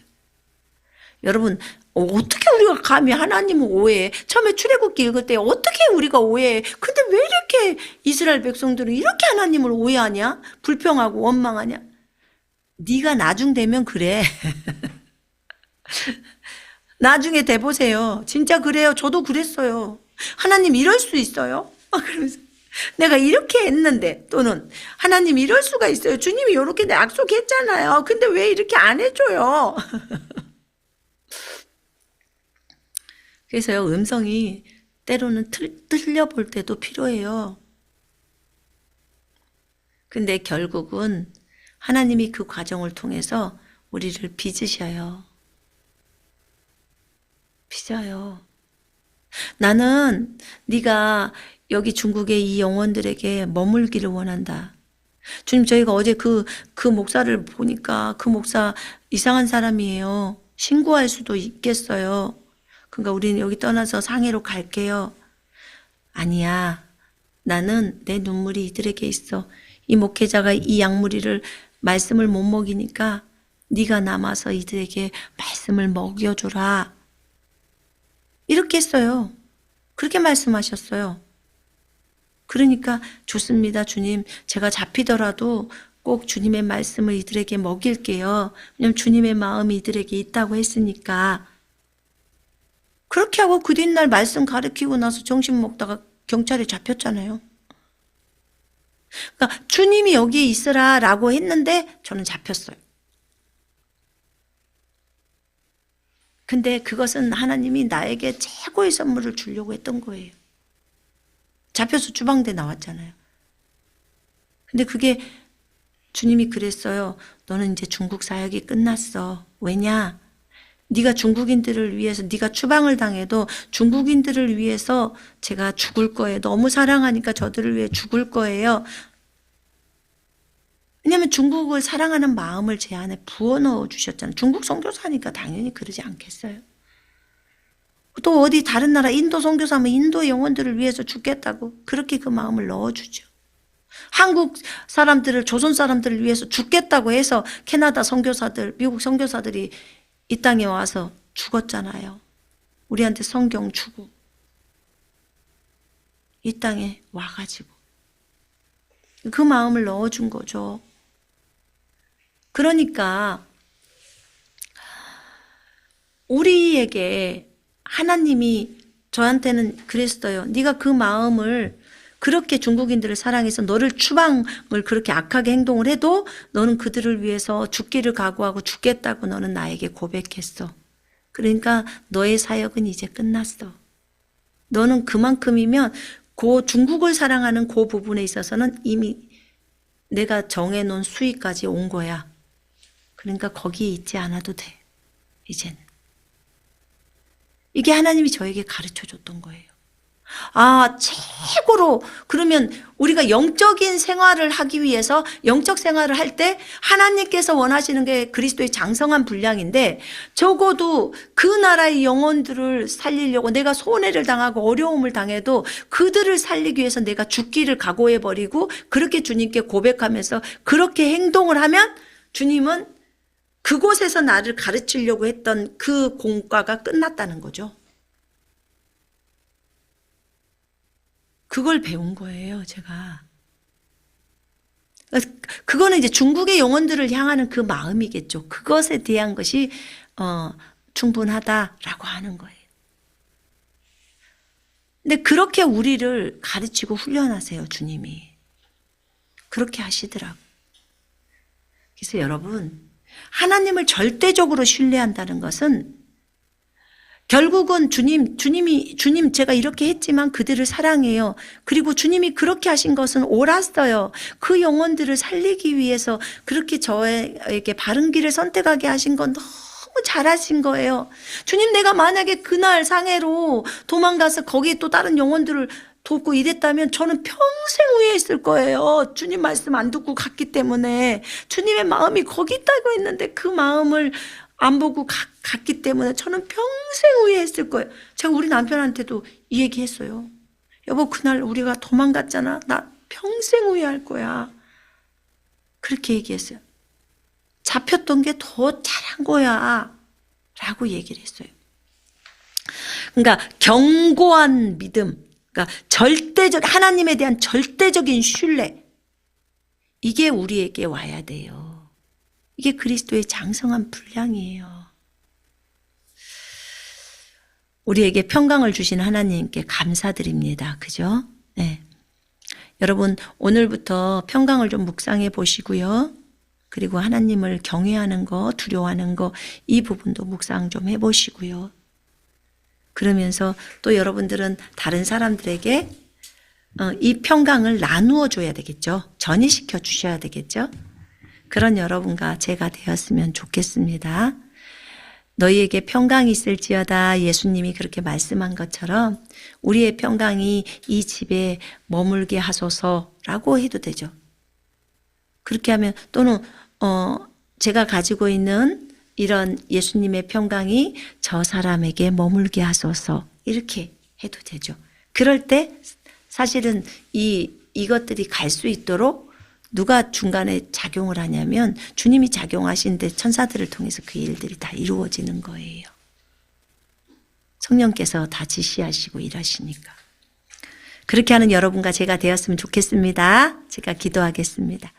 여러분, 어떻게 우리가 감히 하나님을 오해해? 처음에 출애굽기 읽을 때 어떻게 우리가 오해해? 근데 왜 이렇게 이스라엘 백성들은 이렇게 하나님을 오해하냐? 불평하고 원망하냐? 네가 나중 되면 그래. 나중에 돼보세요. 진짜 그래요. 저도 그랬어요. 하나님 이럴 수 있어요? 그러면서 내가 이렇게 했는데, 또는 하나님 이럴 수가 있어요. 주님이 이렇게 약속했잖아요. 근데 왜 이렇게 안 해줘요? 그래서요, 음성이 때로는 들려볼 때도 필요해요. 근데 결국은 하나님이 그 과정을 통해서 우리를 빚으셔요. 빚어요. 나는 네가 여기 중국의 이 영혼들에게 머물기를 원한다. 주님, 저희가 어제 그 목사를 보니까 그 목사 이상한 사람이에요. 신고할 수도 있겠어요. 그러니까 우리는 여기 떠나서 상해로 갈게요. 아니야. 나는 내 눈물이 이들에게 있어. 이 목회자가 이 양무리를 말씀을 못 먹이니까 네가 남아서 이들에게 말씀을 먹여줘라. 이렇게 했어요. 그렇게 말씀하셨어요. 그러니까 좋습니다, 주님. 제가 잡히더라도 꼭 주님의 말씀을 이들에게 먹일게요. 왜냐면 주님의 마음이 이들에게 있다고 했으니까. 그렇게 하고 그 뒷날 말씀 가르치고 나서 점심 먹다가 경찰에 잡혔잖아요. 그러니까 주님이 여기에 있으라 라고 했는데 저는 잡혔어요. 근데 그것은 하나님이 나에게 최고의 선물을 주려고 했던 거예요. 잡혀서 주방대 나왔잖아요. 근데 그게 주님이 그랬어요. 너는 이제 중국 사역이 끝났어. 왜냐? 네가 중국인들을 위해서, 네가 추방을 당해도 중국인들을 위해서 제가 죽을 거예요. 너무 사랑하니까 저들을 위해 죽을 거예요. 왜냐하면 중국을 사랑하는 마음을 제 안에 부어넣어 주셨잖아요. 중국 선교사니까 당연히 그러지 않겠어요. 또 어디 다른 나라 인도 선교사면 인도 영혼들을 위해서 죽겠다고 그렇게 그 마음을 넣어주죠. 한국 사람들을, 조선 사람들을 위해서 죽겠다고 해서 캐나다 선교사들, 미국 선교사들이 이 땅에 와서 죽었잖아요. 우리한테 성경 주고 이 땅에 와가지고 그 마음을 넣어준 거죠. 그러니까 우리에게 하나님이 저한테는 그랬어요. 네가 그 마음을 그렇게 중국인들을 사랑해서 너를 추방을 그렇게 악하게 행동을 해도 너는 그들을 위해서 죽기를 각오하고 죽겠다고 너는 나에게 고백했어. 그러니까 너의 사역은 이제 끝났어. 너는 그만큼이면 그 중국을 사랑하는 그 부분에 있어서는 이미 내가 정해놓은 수위까지 온 거야. 그러니까 거기에 있지 않아도 돼. 이제는. 이게 하나님이 저에게 가르쳐 줬던 거예요. 아, 최고로 그러면 우리가 영적인 생활을 하기 위해서 영적 생활을 할 때 하나님께서 원하시는 게 그리스도의 장성한 분량인데 적어도 그 나라의 영혼들을 살리려고 내가 손해를 당하고 어려움을 당해도 그들을 살리기 위해서 내가 죽기를 각오해버리고 그렇게 주님께 고백하면서 그렇게 행동을 하면 주님은 그곳에서 나를 가르치려고 했던 그 공과가 끝났다는 거죠. 그걸 배운 거예요, 제가. 그거는 이제 중국의 영혼들을 향하는 그 마음이겠죠. 그것에 대한 것이 충분하다라고 하는 거예요. 근데 그렇게 우리를 가르치고 훈련하세요, 주님이. 그렇게 하시더라고요. 그래서 여러분, 하나님을 절대적으로 신뢰한다는 것은 결국은 주님 제가 이렇게 했지만 그들을 사랑해요. 그리고 주님이 그렇게 하신 것은 옳았어요. 그 영혼들을 살리기 위해서 그렇게 저에게 바른 길을 선택하게 하신 건 너무 잘하신 거예요. 주님, 내가 만약에 그날 상해로 도망가서 거기에 또 다른 영혼들을 돕고 이랬다면 저는 평생 후회했을 거예요. 주님 말씀 안 듣고 갔기 때문에. 주님의 마음이 거기 있다고 했는데 그 마음을 안 보고 갔기 때문에 저는 평생 후회했을 거예요. 제가 우리 남편한테도 이 얘기 했어요. 여보, 그날 우리가 도망갔잖아. 나 평생 후회할 거야. 그렇게 얘기했어요. 잡혔던 게 더 잘한 거야. 라고 얘기를 했어요. 그러니까 견고한 믿음, 그러니까 하나님에 대한 절대적인 신뢰, 이게 우리에게 와야 돼요. 이게 그리스도의 장성한 분량이에요. 우리에게 평강을 주신 하나님께 감사드립니다. 그죠? 네. 여러분, 오늘부터 평강을 좀 묵상해 보시고요. 그리고 하나님을 경외하는 거, 두려워하는 거, 이 부분도 묵상 좀 해보시고요. 그러면서 또 여러분들은 다른 사람들에게 이 평강을 나누어 줘야 되겠죠. 전이시켜 주셔야 되겠죠. 그런 여러분과 제가 되었으면 좋겠습니다. 너희에게 평강이 있을지어다, 예수님이 그렇게 말씀한 것처럼 우리의 평강이 이 집에 머물게 하소서라고 해도 되죠. 그렇게 하면, 또는 제가 가지고 있는 이런 예수님의 평강이 저 사람에게 머물게 하소서, 이렇게 해도 되죠. 그럴 때 사실은 이것들이 갈 수 있도록 누가 중간에 작용을 하냐면 주님이 작용하시는데 천사들을 통해서 그 일들이 다 이루어지는 거예요. 성령께서 다 지시하시고 일하시니까. 그렇게 하는 여러분과 제가 되었으면 좋겠습니다. 제가 기도하겠습니다.